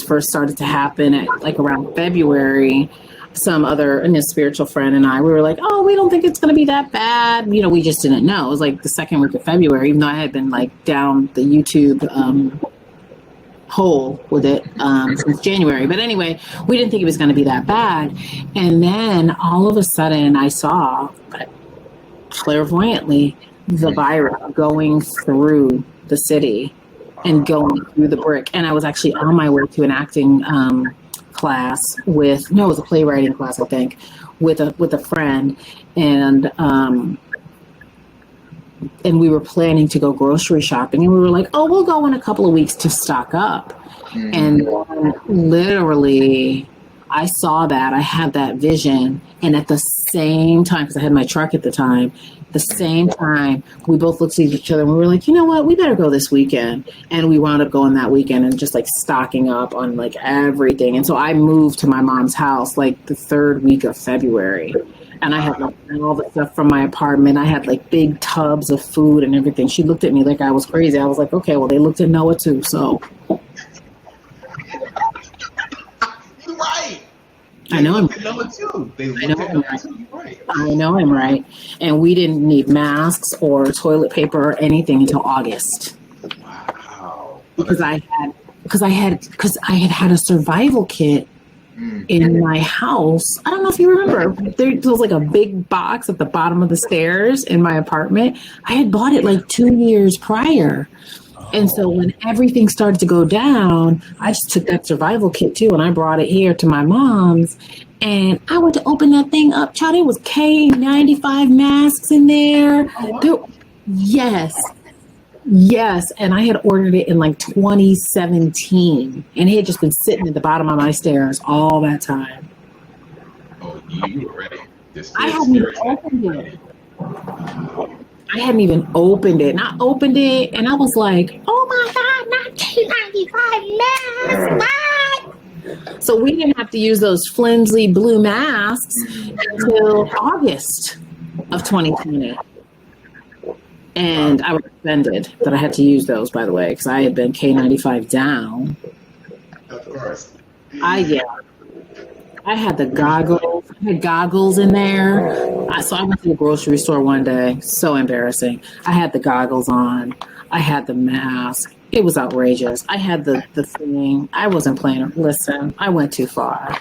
first started to happen at like around February, some other spiritual friend and I, we were like, oh, we don't think it's going to be that bad. You know, we just didn't know. It was like the second week of February, even though I had been like down the YouTube hole with it since January. But anyway, we didn't think it was going to be that bad. And then all of a sudden I saw clairvoyantly the virus going through the city and going through the brick. And I was actually on my way to an acting class it was a playwriting class, I think, with a friend. And we were planning to go grocery shopping, and we were like, oh, we'll go in a couple of weeks to stock up. And literally I saw that, I had that vision. And at the same time, because I had my truck at the time, the same time, we both looked at each other and we were like, you know what, we better go this weekend. And we wound up going that weekend and just like stocking up on like everything. And so I moved to my mom's house like the third week of February. And I had like all the stuff from my apartment. I had like big tubs of food and everything. She looked at me like I was crazy. I was like, okay, well, they looked at Noah too, so. You're right. I know I'm right. And we didn't need masks or toilet paper or anything until August. Wow. Because I had a survival kit in my house. I don't know if you remember. There was like a big box at the bottom of the stairs in my apartment. I had bought it like 2 years prior. And so when everything started to go down, I just took that survival kit too, and I brought it here to my mom's. And I went to open that thing up. Child, it was K95 masks in there. Yes. And I had ordered it in like 2017. And it had just been sitting at the bottom of my stairs all that time. Oh, you were ready. I hadn't even opened it. I hadn't even opened it. And I opened it and I was like, oh my God, not K95 masks. What? So we didn't have to use those flimsy blue masks until August of 2020. And I was offended that I had to use those, by the way, because I had been K95 down. Of course. I had the goggles. I had goggles in there. So I went to the grocery store one day. So embarrassing. I had the goggles on. I had the mask. It was outrageous. I had the thing. I wasn't playing. Listen, I went too far.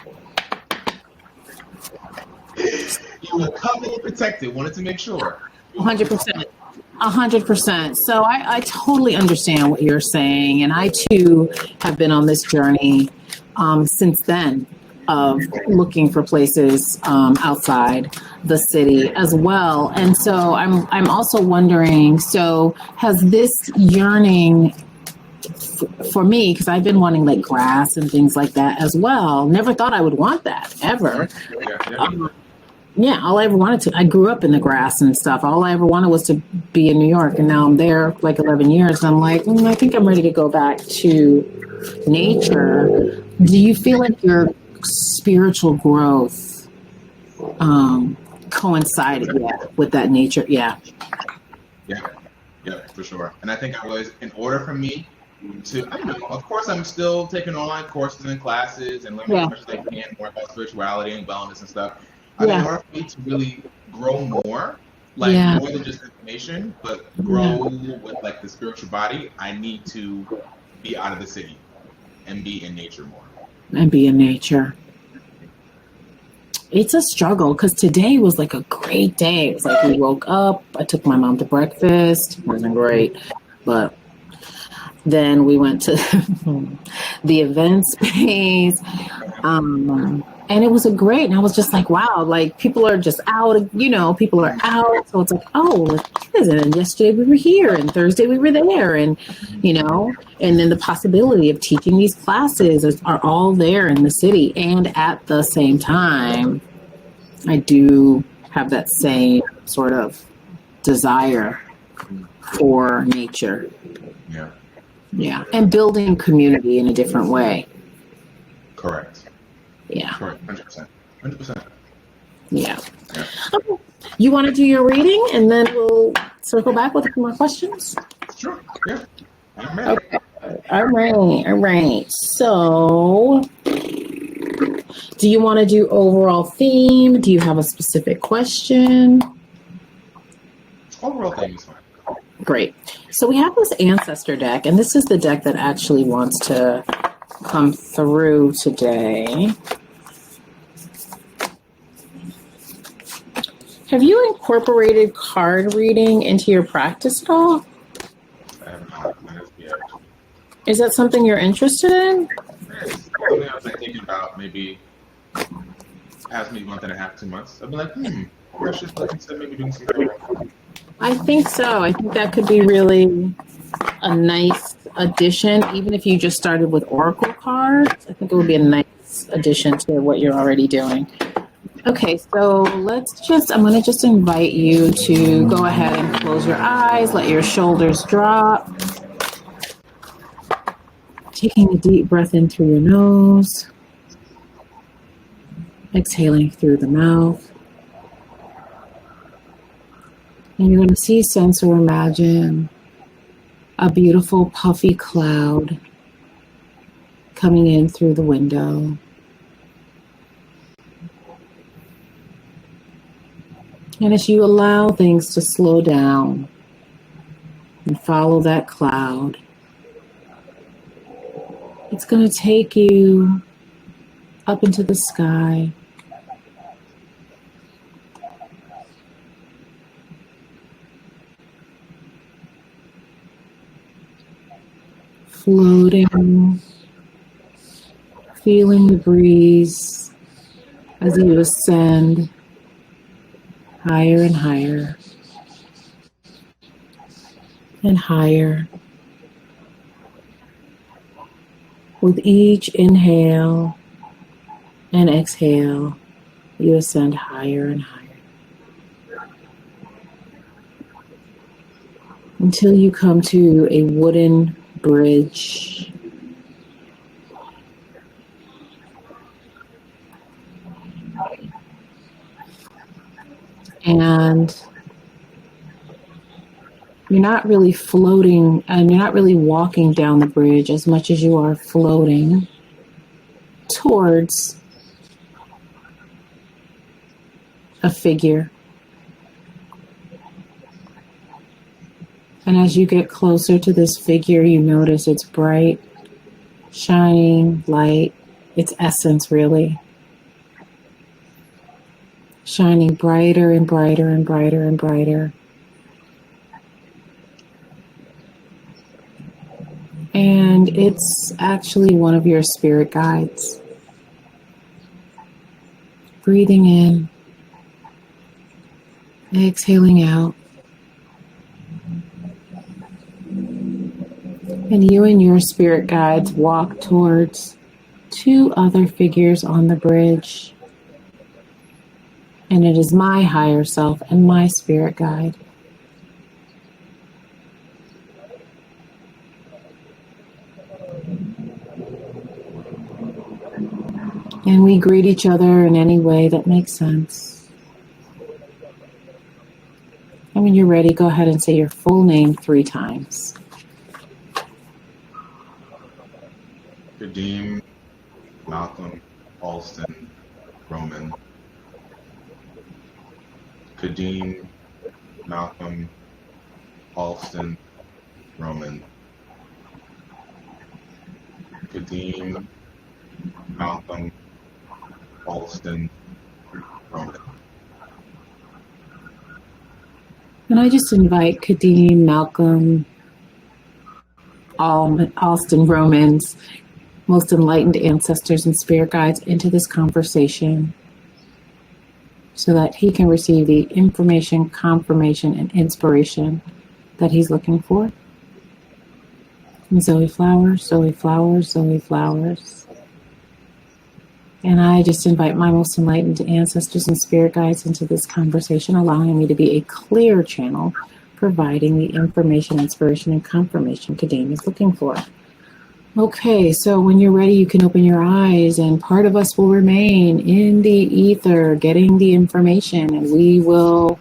You were covered and protected. Wanted to make sure. 100%. 100%. So I totally understand what you're saying. And I, too, have been on this journey since then, of looking for places outside the city as well. And so I'm also wondering, so has this yearning for me, because I've been wanting like grass and things like that as well. Never thought I would want that ever. All I ever wanted to, I grew up in the grass and stuff. All I ever wanted was to be in New York. And now I'm there like 11 years. And I'm like, I think I'm ready to go back to nature. Do you feel like your spiritual growth coincided with that nature? Yeah, for sure. And I think I was, in order for me to, I don't know, of course I'm still taking online courses and classes and learning as much as I can more about spirituality and wellness and stuff. I think in order for me to really grow more, more than just information, but grow with like the spiritual body, I need to be out of the city and be in nature more. And be in nature. It's a struggle because today was like a great day. It was like we woke up, I took my mom to breakfast. It wasn't great, but then we went to the event space. And it was a great, and I was just like, wow, like people are just out, people are out. So it's like, oh, and yesterday we were here and Thursday we were there. And, and then the possibility of teaching these classes are all there in the city. And at the same time, I do have that same sort of desire for nature. Yeah. Yeah. And building community in a different way. Correct. Yeah. Correct. 100%. 100%. Yeah. Okay. You want to do your reading and then we'll circle back with a few more questions? Sure. Yeah. I'm ready. Okay. All right. So, do you want to do overall theme? Do you have a specific question? Overall theme is fine. Great. So we have this ancestor deck, and this is the deck that actually wants to come through today. Have you incorporated card reading into your practice at all? I have not. Is that something you're interested in? Yes. I was thinking about maybe past maybe month and a half, 2 months. I've been like, I should consider maybe doing some card. I think so. I think that could be really a nice addition, even if you just started with Oracle cards. I think it would be a nice addition to what you're already doing. Okay, so I'm going to just invite you to go ahead and close your eyes, let your shoulders drop. Taking a deep breath in through your nose, exhaling through the mouth. And you're going to see, sense, or imagine a beautiful puffy cloud coming in through the window. And as you allow things to slow down and follow that cloud, it's going to take you up into the sky. Floating, feeling the breeze as you ascend higher and higher and higher. With each inhale and exhale, you ascend higher and higher until you come to a wooden bridge. And you're not really floating, and you're not really walking down the bridge as much as you are floating towards a figure. And as you get closer to this figure, you notice it's bright, shining light, its essence really, shining brighter and brighter and brighter and brighter. And it's actually one of your spirit guides. Breathing in, exhaling out. And you and your spirit guides walk towards two other figures on the bridge. And it is my higher self and my spirit guide. And we greet each other in any way that makes sense. And when you're ready, go ahead and say your full name 3 times. Kadeem, Malcolm, Alston, Roman. Kadeem, Malcolm, Alston, Roman. Kadeem, Malcolm, Alston, Roman. And I just invite Kadeem, Malcolm, Alston, Romans, most enlightened ancestors and spirit guides into this conversation so that he can receive the information, confirmation, and inspiration that he's looking for. And Zoe Flowers, Zoe Flowers, Zoe Flowers. And I just invite my most enlightened ancestors and spirit guides into this conversation, allowing me to be a clear channel, providing the information, inspiration, and confirmation Kadeem is looking for. Okay, so when you're ready, you can open your eyes, and part of us will remain in the ether, getting the information, and we will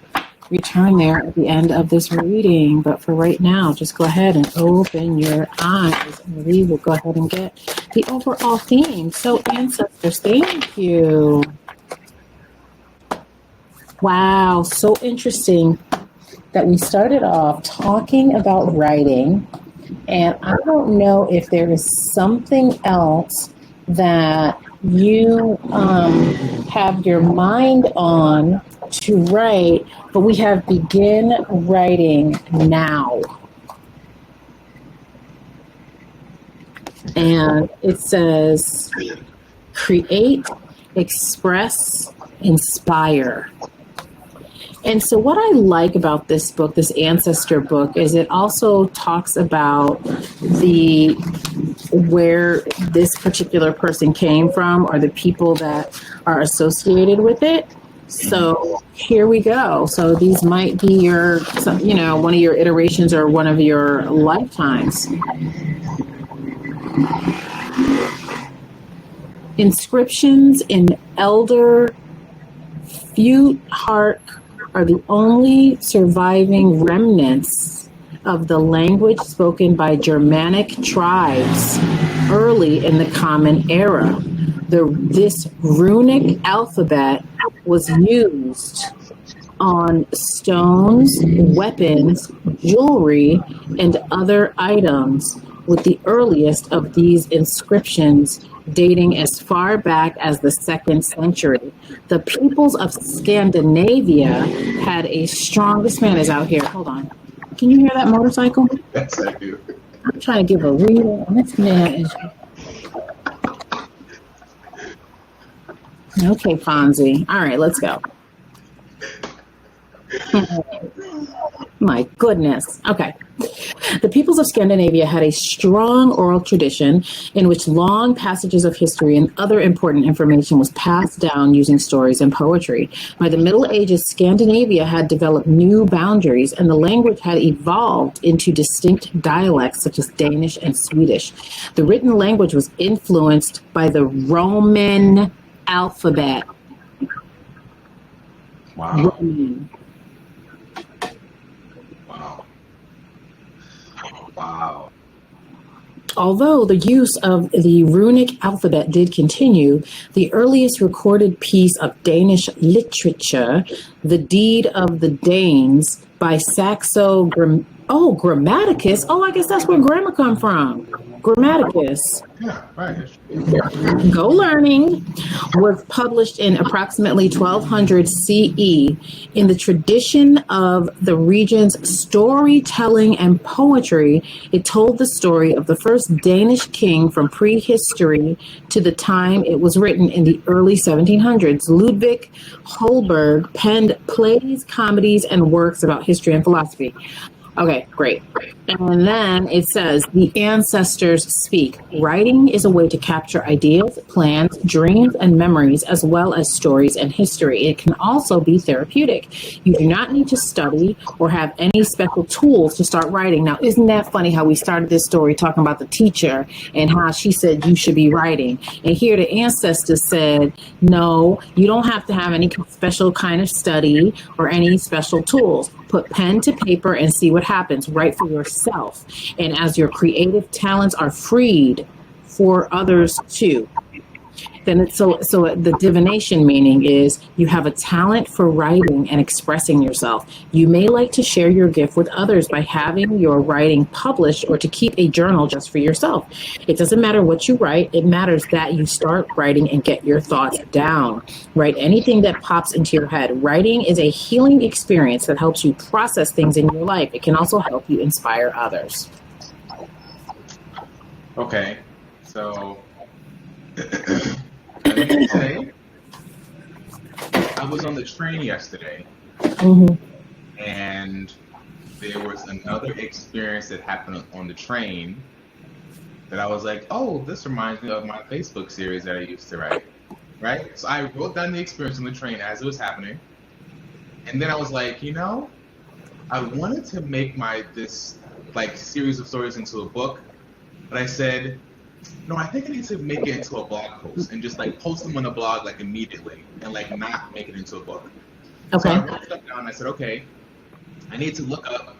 return there at the end of this reading. But for right now, just go ahead and open your eyes, and we will go ahead and get the overall theme. So, ancestors, thank you. Wow, so interesting that we started off talking about writing. And I don't know if there is something else that you have your mind on to write, but we have begin writing now. And it says, create, express, inspire. And so what I like about this book, this ancestor book, is it also talks about where this particular person came from or the people that are associated with it. So here we go. So these might be one of your iterations or one of your lifetimes. Inscriptions in Elder Futhart are the only surviving remnants of the language spoken by Germanic tribes early in the Common Era. This runic alphabet was used on stones, weapons, jewelry, and other items, with the earliest of these inscriptions dating as far back as the 2nd century. The peoples of Scandinavia had a strong... This man is out here. Hold on. Can you hear that motorcycle? Yes, I do. I'm trying to give a reading, and this man is... Okay, Fonzie. All right, let's go. My goodness. Okay. The peoples of Scandinavia had a strong oral tradition in which long passages of history and other important information was passed down using stories and poetry. By the Middle Ages, Scandinavia had developed new boundaries, and the language had evolved into distinct dialects such as Danish and Swedish. The written language was influenced by the Roman alphabet. Wow. Roman. Wow. Although the use of the runic alphabet did continue, the earliest recorded piece of Danish literature, The Deed of the Danes by Saxo Grammaticus. Oh, I guess that's where grammar come from. Grammaticus. Yeah, right. Go Learning was published in approximately 1200 CE. In the tradition of the region's storytelling and poetry, it told the story of the first Danish king from prehistory to the time it was written in the early 1700s. Ludwig Holberg penned plays, comedies, and works about history and philosophy. Okay, great. And then it says, the ancestors speak. Writing is a way to capture ideas, plans, dreams, and memories, as well as stories and history. It can also be therapeutic. You do not need to study or have any special tools to start writing. Now, isn't that funny how we started this story talking about the teacher and how she said you should be writing? And here the ancestors said, no, you don't have to have any special kind of study or any special tools. Put pen to paper and see what happens. Write for yourself. And as your creative talents are freed for others too. Then it's so the divination meaning is you have a talent for writing and expressing yourself. You may like to share your gift with others by having your writing published or to keep a journal just for yourself. It doesn't matter what you write. It matters that you start writing and get your thoughts down. Write anything that pops into your head. Writing is a healing experience that helps you process things in your life. It can also help you inspire others. Okay, so Let me say, I was on the train yesterday, Mm-hmm. and there was another experience that happened on the train that I was like, oh, this reminds me of my Facebook series that I used to write, right? So I wrote down the experience on the train as it was happening, and then I was like, I wanted to make this like series of stories into a book, but I said, no, I think I need to make it into a blog post and just like post them on the blog like immediately and like not make it into a book. Okay. So I wrote stuff down and I said, okay, I need to look up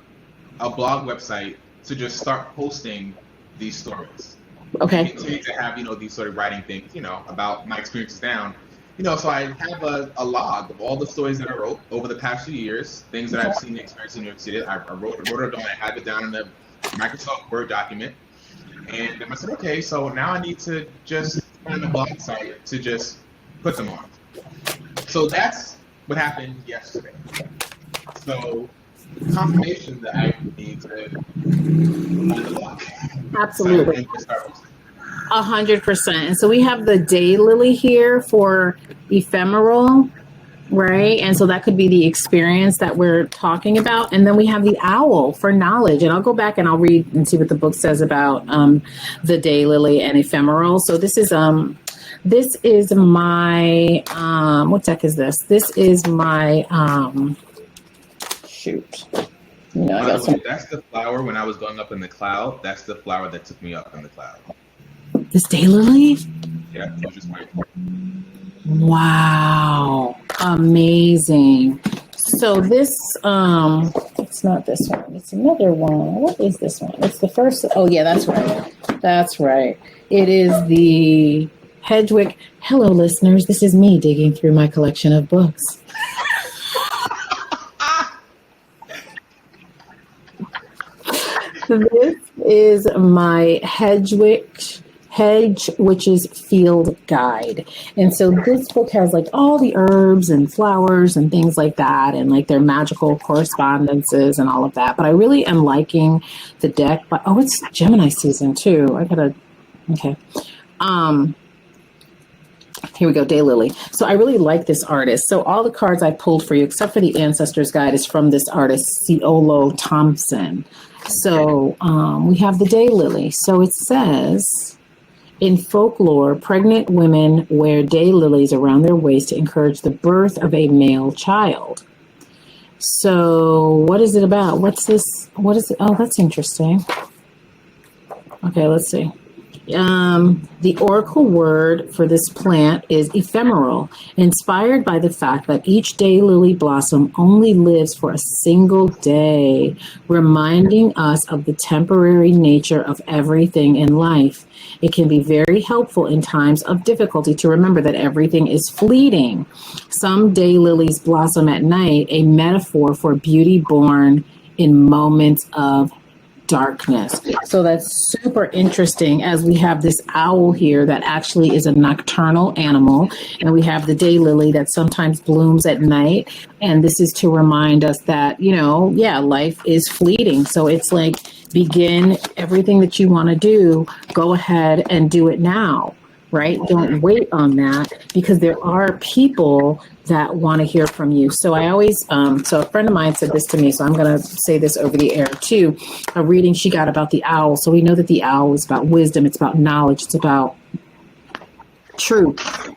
a blog website to just start posting these stories. Okay. And continue to have, these sort of writing things, about my experiences down. So I have a log of all the stories that I wrote over the past few years, things that I've seen and experienced in New York City. I wrote it down, I have it down in the Microsoft Word document. And then I said, okay, so now I need to just find a blog site to just put them on. So that's what happened yesterday. So confirmation that I need to find the blog. Absolutely. 100%. And so we have the daylily here for ephemeral, right? And so that could be the experience that we're talking about. And then we have the owl for knowledge. And I'll go back and I'll read and see what the book says about the daylily and ephemeral. So this is my what deck is this? This is my shoot. That's the flower when I was going up in the cloud. That's the flower that took me up in the cloud. This daylily? Yeah, it was just my. Wow. Amazing. So this, it's not this one. It's another one. What is this one? It's the first. Oh, yeah, that's right. That's right. It is the Hedgewick. Hello, listeners. This is me digging through my collection of books. This is my Hedge Witch's Field Guide. And so this book has like all the herbs and flowers and things like that, and like their magical correspondences and all of that. But I really am liking the deck. But it's Gemini season too. Okay. Here we go, Daylily. So I really like this artist. So all the cards I pulled for you, except for the Ancestors Guide, is from this artist, Ciolo Thompson. So we have the daylily. So it says, in folklore, pregnant women wear daylilies around their waist to encourage the birth of a male child. So what is it about? What's this? What is it? Oh, that's interesting. Okay, let's see. The oracle word for this plant is ephemeral, inspired by the fact that each daylily blossom only lives for a single day, reminding us of the temporary nature of everything in life. It can be very helpful in times of difficulty to remember that everything is fleeting. Some daylilies blossom at night, a metaphor for beauty born in moments of darkness. So that's super interesting, as we have this owl here that actually is a nocturnal animal, and we have the daylily that sometimes blooms at night. And this is to remind us that, life is fleeting. So it's like, begin everything that you want to do, go ahead and do it now, right? Don't wait on that, because there are people that want to hear from you. So I always, so a friend of mine said this to me, so I'm going to say this over the air too, a reading she got about the owl. So we know that the owl is about wisdom. It's about knowledge. It's about truth.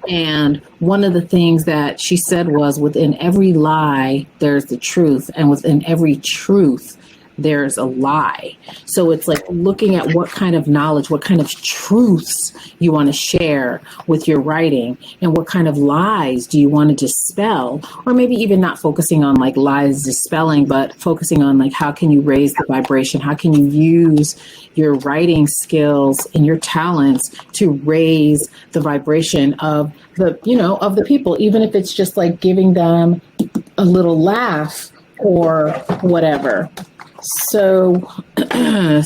And one of the things that she said was, within every lie, there's the truth. And within every truth, there's a lie. So it's like looking at what kind of knowledge, what kind of truths you want to share with your writing, and what kind of lies do you want to dispel, or maybe even not focusing on like lies dispelling, but focusing on like, how can you raise the vibration? How can you use your writing skills and your talents to raise the vibration of the people, even if it's just like giving them a little laugh or whatever. So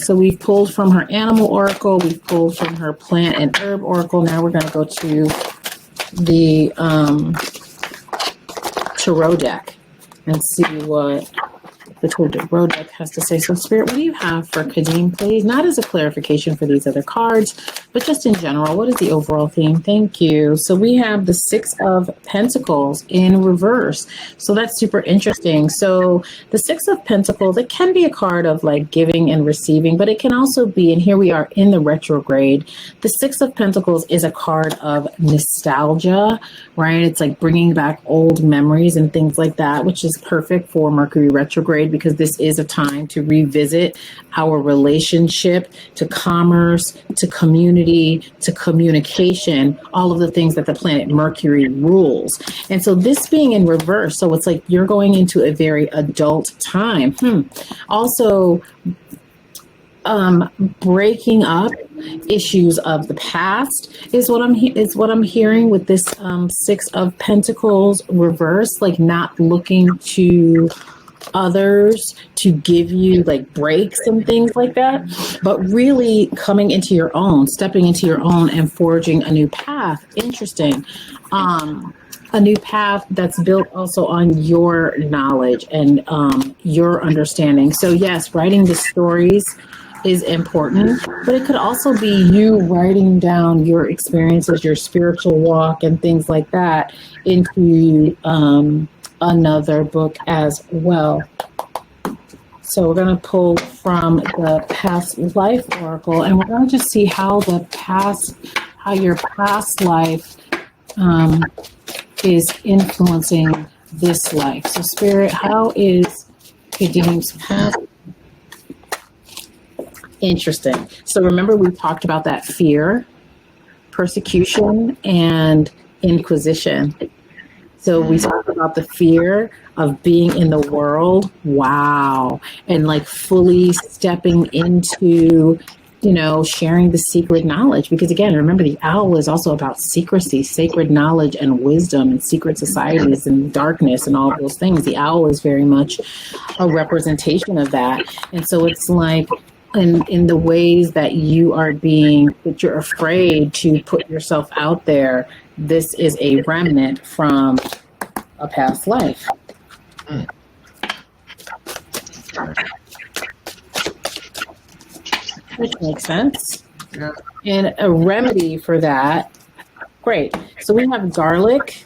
we've pulled from her animal oracle, we've pulled from her plant and herb oracle. Now we're going to go to the tarot deck and see what the Road deck has to say. So, Spirit, what do you have for Kadeem, please? Not as a clarification for these other cards, but just in general. What is the overall theme? Thank you. So we have the Six of Pentacles in reverse. So that's super interesting. So the Six of Pentacles, it can be a card of like giving and receiving, but it can also be, and here we are in the retrograde. The Six of Pentacles is a card of nostalgia, right? It's like bringing back old memories and things like that, which is perfect for Mercury retrograde, because this is a time to revisit our relationship to commerce, to community, to communication, all of the things that the planet Mercury rules. And so this being in reverse, so it's like you're going into a very adult time. Also, breaking up issues of the past is what I'm hearing with this Six of Pentacles reverse, like not looking to others to give you like breaks and things like that, but really coming into your own, stepping into your own and forging a new path. Interesting. A new path that's built also on your knowledge and your understanding. So yes, writing the stories is important, but it could also be you writing down your experiences, your spiritual walk and things like that into another book as well. So we're going to pull from the past life oracle, and we're going to just see how your past life is influencing this life. So Spirit, how is Kadeem's past? Interesting. So remember we talked about that fear, persecution, and inquisition. So we talked about the fear of being in the world, wow, and like fully stepping into, sharing the secret knowledge. Because again, remember the owl is also about secrecy, sacred knowledge and wisdom and secret societies and darkness and all of those things. The owl is very much a representation of that. And so it's like, in the ways that that you're afraid to put yourself out there, this is a remnant from a past life. Which makes sense. Yeah. And a remedy for that, great. So we have garlic.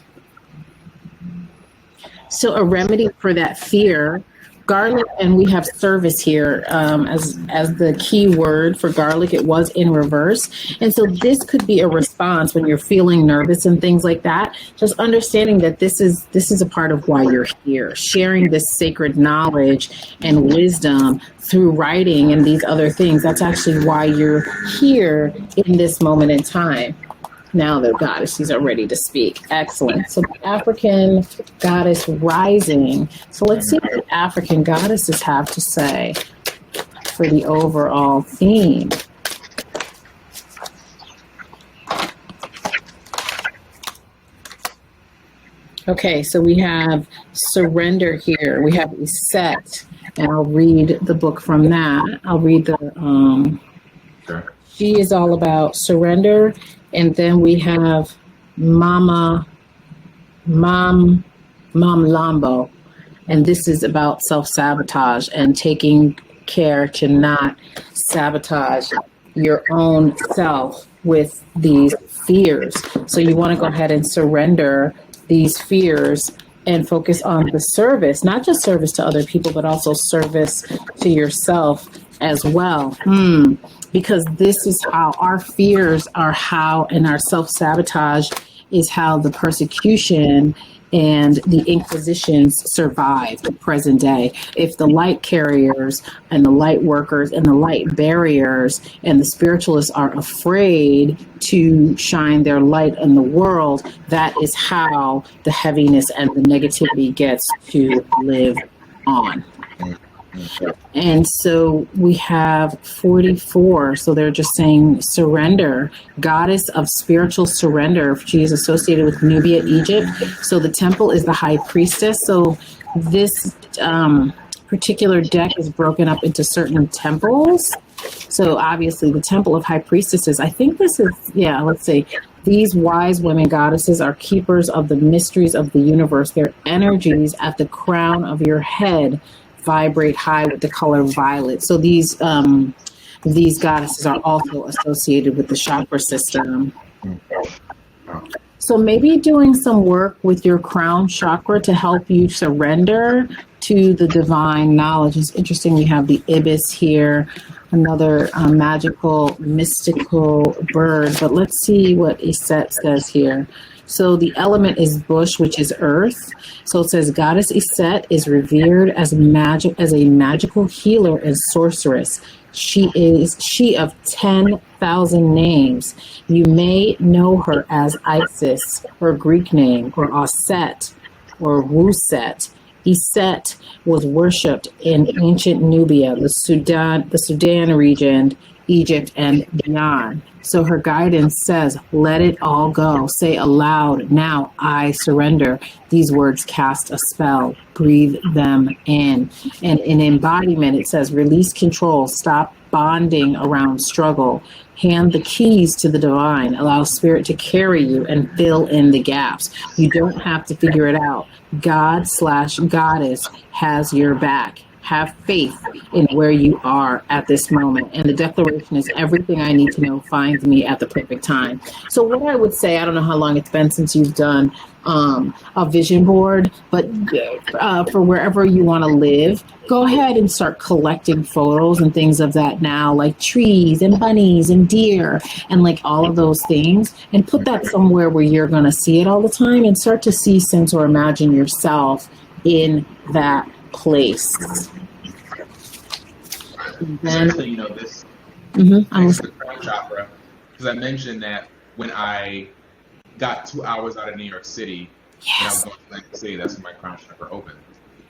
So a remedy for that fear, garlic, and we have service here as the key word for garlic. It was in reverse. And so this could be a response when you're feeling nervous and things like that. Just understanding that this is a part of why you're here, sharing this sacred knowledge and wisdom through writing and these other things. That's actually why you're here in this moment in time. Now the goddesses are ready to speak. Excellent. So the African goddess rising. So let's see what the African goddesses have to say for the overall theme. Okay, so we have surrender here. We have Iset, and I'll read the book from that. I'll read the, Sure. She is all about surrender. And then we have Mom Lambo, and this is about self-sabotage and taking care to not sabotage your own self with these fears. So you want to go ahead and surrender these fears and focus on the service, not just service to other people, but also service to yourself as well. Because this is how our fears are and our self-sabotage is how the persecution and the inquisitions survive the present day. If the light carriers and the light workers and the light barriers and the spiritualists are afraid to shine their light in the world, that is how the heaviness and the negativity gets to live on. And so we have 44. So they're just saying surrender, goddess of spiritual surrender. She is associated with Nubia, Egypt. So the temple is the high priestess. So this particular deck is broken up into certain temples. So obviously the temple of high priestesses, I think this is, let's see. These wise women goddesses are keepers of the mysteries of the universe. Their energies at the crown of your head vibrate high with the color violet. So these goddesses are also associated with the chakra system. So maybe doing some work with your crown chakra to help you surrender to the divine knowledge. It's interesting. We have the ibis here, another magical, mystical bird. But let's see what Iset says here. So the element is bush, which is earth. So it says Goddess Iset is revered as a magical healer and sorceress. She of 10,000 names. You may know her as Isis, her Greek name, or Aset, or Wuset. Iset was worshipped in ancient Nubia, the Sudan region, Egypt, and beyond. So her guidance says, let it all go. Say aloud, now I surrender. These words cast a spell. Breathe them in. And in embodiment, it says, release control. Stop bonding around struggle. Hand the keys to the divine. Allow spirit to carry you and fill in the gaps. You don't have to figure it out. God/goddess has your back. Have faith in where you are at this moment. And the declaration is everything I need to know finds me at the perfect time. So what I would say, I don't know how long it's been since you've done a vision board, but for wherever you want to live, go ahead and start collecting photos and things of that now, like trees and bunnies and deer and like all of those things, and put that somewhere where you're going to see it all the time and start to see, sense, or imagine yourself in that place. Then, you know, this the crown chakra, because I mentioned that when I got 2 hours out of New York City, and I was going to Atlantic City, that's when my crown chakra opened,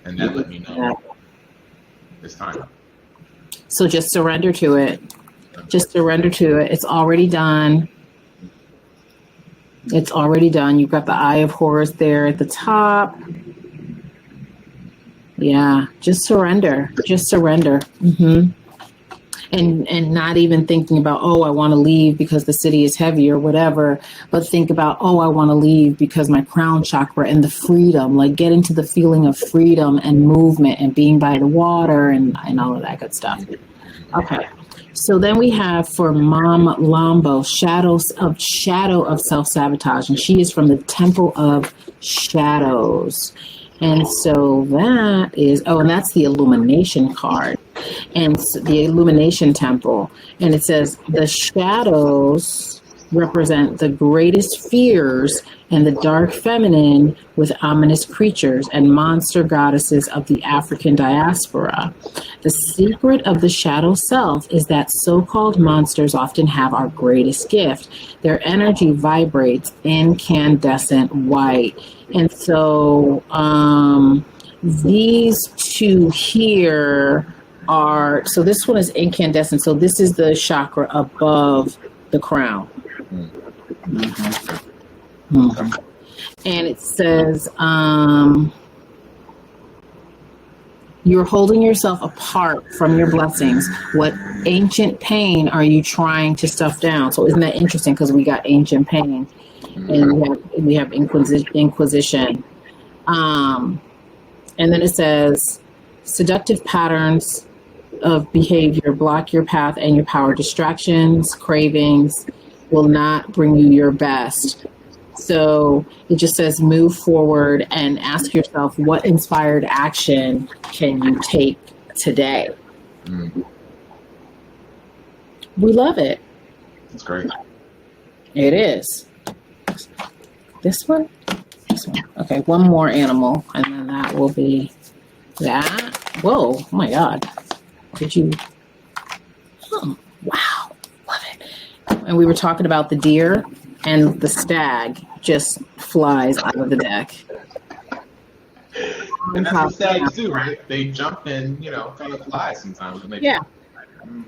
and that let me know it's time. So just surrender to it. Just surrender to it. It's already done. It's already done. You've got the Eye of Horus there at the top. Yeah, just surrender. Just surrender. And not even thinking about, oh, I want to leave because the city is heavy or whatever, but think about, oh, I want to leave because my crown chakra and the freedom, like get into the feeling of freedom and movement and being by the water and all of that good stuff. Okay. So then we have for Mom Lambo, shadow of self-sabotage, and she is from the Temple of Shadows. And so that is, and that's the illumination card and the illumination temple. And it says the shadows represent the greatest fears and the dark feminine with ominous creatures and monster goddesses of the African diaspora. The secret of the shadow self is that so-called monsters often have our greatest gift. Their energy vibrates incandescent white. And so these two here are, so this one is incandescent. So this is the chakra above the crown. And it says, you're holding yourself apart from your blessings. What ancient pain are you trying to stuff down? So isn't that interesting? Because we got ancient pain. And we have inquisition. And then it says, seductive patterns of behavior block your path and your power. Distractions, cravings will not bring you your best. So it just says move forward and ask yourself, what inspired action can you take today? We love it. That's great. It is. This one? This one. Okay, one more animal, and then that will be that. Whoa, oh my God. Did you? Oh, wow. Love it. And we were talking about the deer, and the stag just flies out of the deck. And that's the stag too, right? They jump and, kind of fly sometimes. Yeah.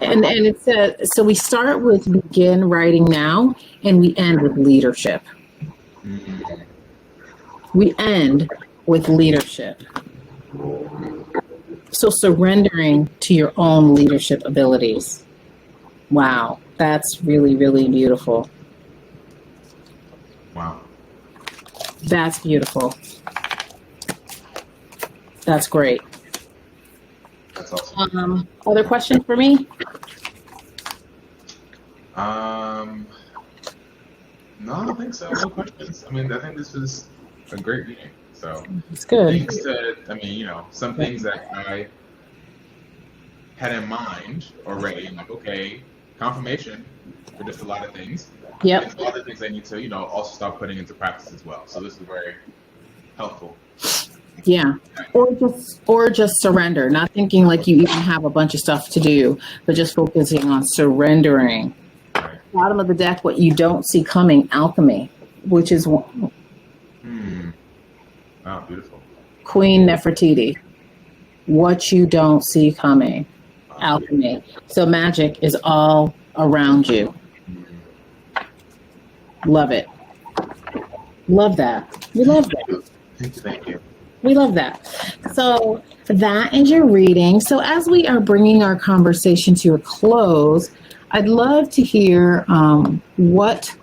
And it says, so we start with begin writing now, and we end with leadership. We end with leadership. So surrendering to your own leadership abilities. Wow, that's really, really beautiful. Wow. That's beautiful. That's great. That's awesome. Other questions for me? No, I don't think so. No questions. I mean, I think this was a great meeting. So It's good. things that, I mean, some things that I had in mind already. I'm like, okay, confirmation for just a lot of things. Yep. And other things I need to, also start putting into practice as well. So this is very helpful. Yeah. Or just surrender, not thinking like you even have a bunch of stuff to do, but just focusing on surrendering. Right. Bottom of the deck, what you don't see coming, alchemy, which is Wow, beautiful. Queen Nefertiti. What you don't see coming, alchemy. So magic is all around you. Love it. Love that. We love that. Thank you. We love that. So that is your reading. So as we are bringing our conversation to a close, I'd love to hear what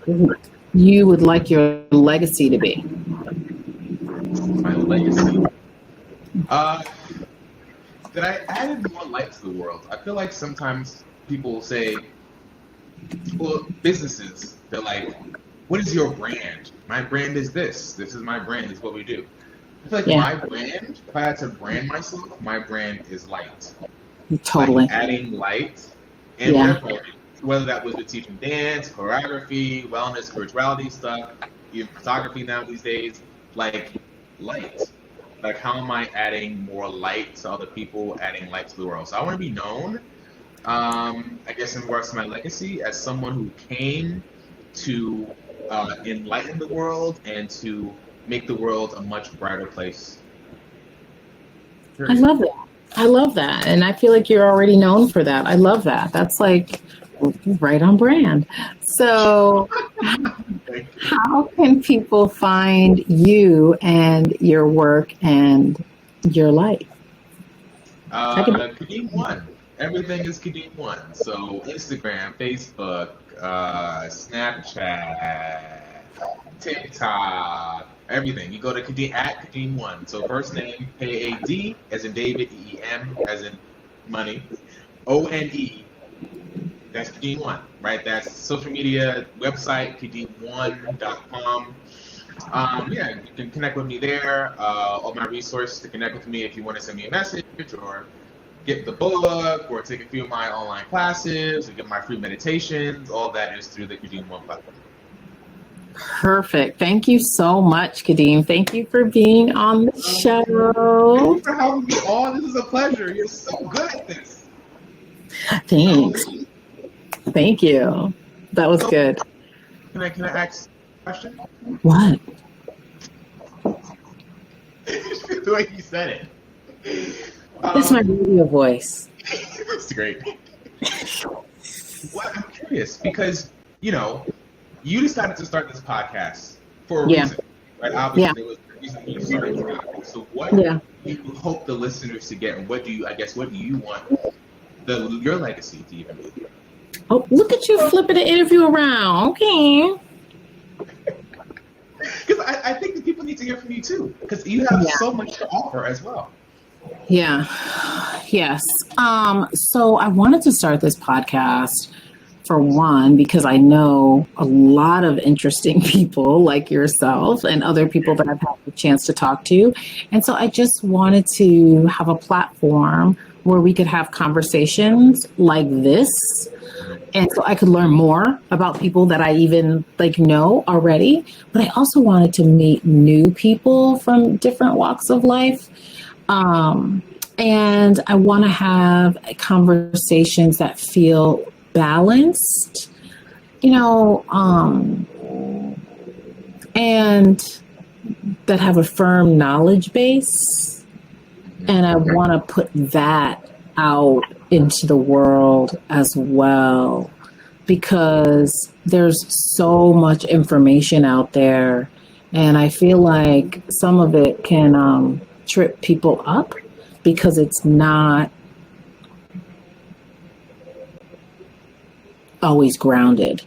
you would like your legacy to be. My legacy. That I added more light to the world. I feel like sometimes people say, well, businesses, they're like, what is your brand? My brand is this. This is my brand. This is what we do. I feel like my brand, if I had to brand myself, my brand is light. Totally. Like adding light and whether that was with teaching dance, choreography, wellness, spirituality stuff, even photography now these days, like light. Like how am I adding more light to other people, adding light to the world? So I want to be known, I guess in regards to my legacy, as someone who came to enlighten the world and to make the world a much brighter place. I love that. I love that. And I feel like you're already known for that. I love that. That's like right on brand. So how can people find you and your work and your life? Kadeem One. Everything is Kadeem One. So Instagram, Facebook, Snapchat, TikTok, everything. You go to Kadeem One. So first name, K-A-D, as in David, E-E-M, as in money, O-N-E. That's Kadeem One, right? That's social media, website, kadeemone.com. You can connect with me there. All my resources to connect with me if you want to send me a message or get the book or take a few of my online classes or get my free meditations. All that is through the Kadeem One platform. Perfect. Thank you so much, Kadeem. Thank you for being on the show. Thank you for having me on. This is a pleasure. You're so good at this. Thanks. Thank you. That was good. Can I ask a question? What? The way you said it. That's my radio voice. That's great. Well, I'm curious because, you decided to start this podcast for a reason, right? Obviously, there was a reason you started it. So what do you hope the listeners to get, and what do you want your legacy to even be? Oh, look at you flipping the interview around. Okay. Because I think that people need to hear from you too, because you have so much to offer as well. Yeah. Yes. So I wanted to start this podcast for one, because I know a lot of interesting people like yourself and other people that I've had the chance to talk to. And so I just wanted to have a platform where we could have conversations like this. And so I could learn more about people that I even know already. But I also wanted to meet new people from different walks of life. And I want to have conversations that feel balanced, and that have a firm knowledge base. And I want to put that out into the world as well, because there's so much information out there. And I feel like some of it can trip people up because it's not always grounded,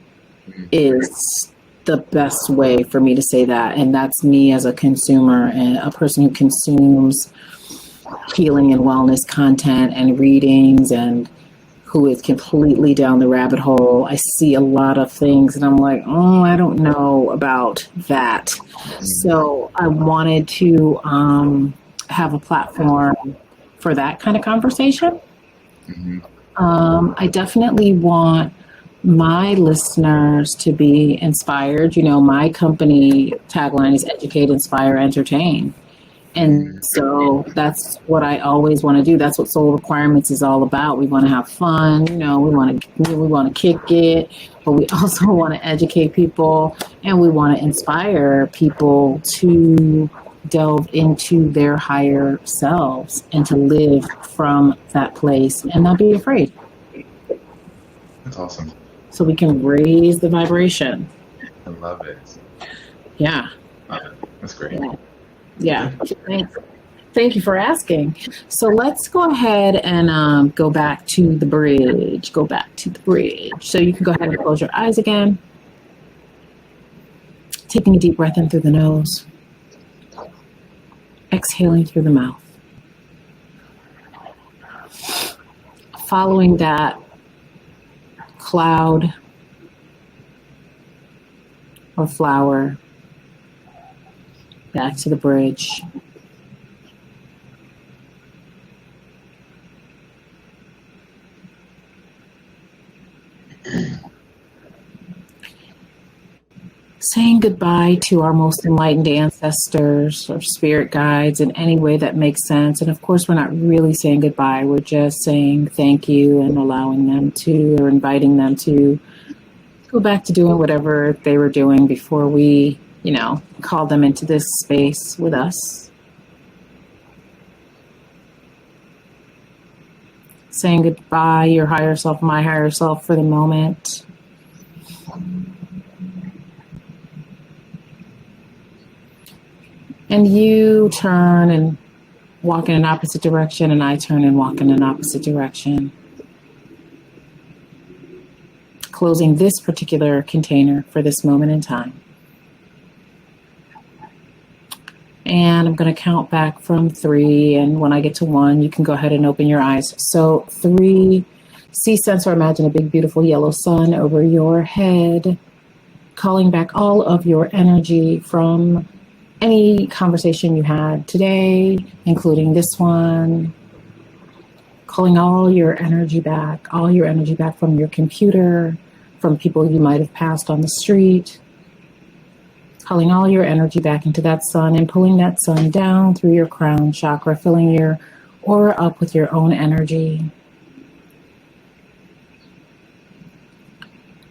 is the best way for me to say that. And that's me as a consumer and a person who consumes healing and wellness content and readings and who is completely down the rabbit hole, I see a lot of things and I'm like, oh, I don't know about that. So I wanted to have a platform for that kind of conversation. I definitely want my listeners to be inspired. You know, my company tagline is educate, inspire, entertain. And so that's what I always want to do. That's what Soul Requirements is all about. We want to have fun, you know, we want to kick it, but we also want to educate people and we want to inspire people to delve into their higher selves and to live from that place and not be afraid. That's awesome. So we can raise the vibration. I love it. Yeah. That's great. Yeah. Thank you for asking. So let's go ahead and go back to the bridge. So you can go ahead and close your eyes again. Taking a deep breath in through the nose. Exhaling through the mouth. Following that cloud or flower back to the bridge. Saying goodbye to our most enlightened ancestors or spirit guides in any way that makes sense. And of course, we're not really saying goodbye. We're just saying thank you and allowing them to, or inviting them to go back to doing whatever they were doing before we, you know, called them into this space with us. Saying goodbye, your higher self, my higher self for the moment. And you turn and walk in an opposite direction, and I turn and walk in an opposite direction. Closing this particular container for this moment in time. And I'm going to count back from 3. And when I get to 1, you can go ahead and open your eyes. So 3, see, sense, or imagine a big, beautiful yellow sun over your head, calling back all of your energy from any conversation you had today, including this one, calling all your energy back from your computer, from people you might have passed on the street, calling all your energy back into that sun and pulling that sun down through your crown chakra, filling your aura up with your own energy.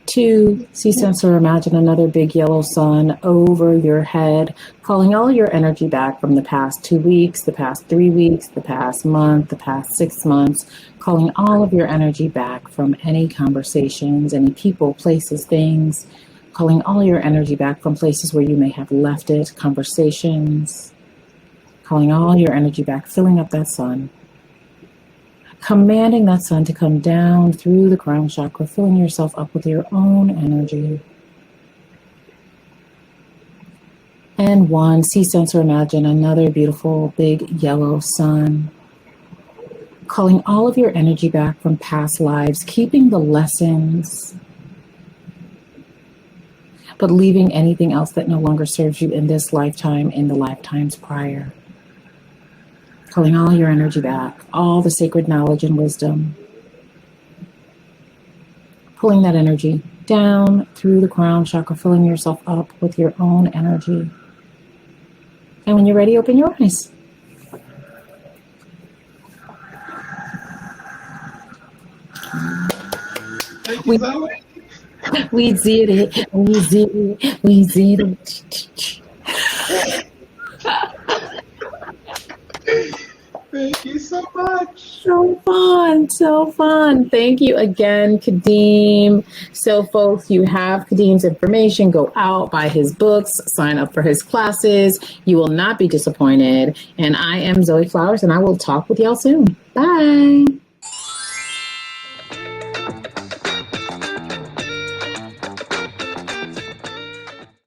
2, see, sense, or imagine another big yellow sun over your head, calling all your energy back from the past 2 weeks, the past 3 weeks, the past month, the past 6 months, calling all of your energy back from any conversations, any people, places, things, calling all your energy back from places where you may have left it, conversations, calling all your energy back, filling up that sun. Commanding that sun to come down through the crown chakra, filling yourself up with your own energy. And 1, see, sense, or imagine another beautiful big yellow sun. Calling all of your energy back from past lives, keeping the lessons, but leaving anything else that no longer serves you in this lifetime, in the lifetimes prior. Calling all your energy back, all the sacred knowledge and wisdom. Pulling that energy down through the crown chakra, filling yourself up with your own energy. And when you're ready, open your eyes. We did it. Thank you so much. So fun. Thank you again, Kadeem. So folks, you have Kadeem's information. Go out, buy his books, sign up for his classes. You will not be disappointed. And I am Zoe Flowers, and I will talk with y'all soon. Bye.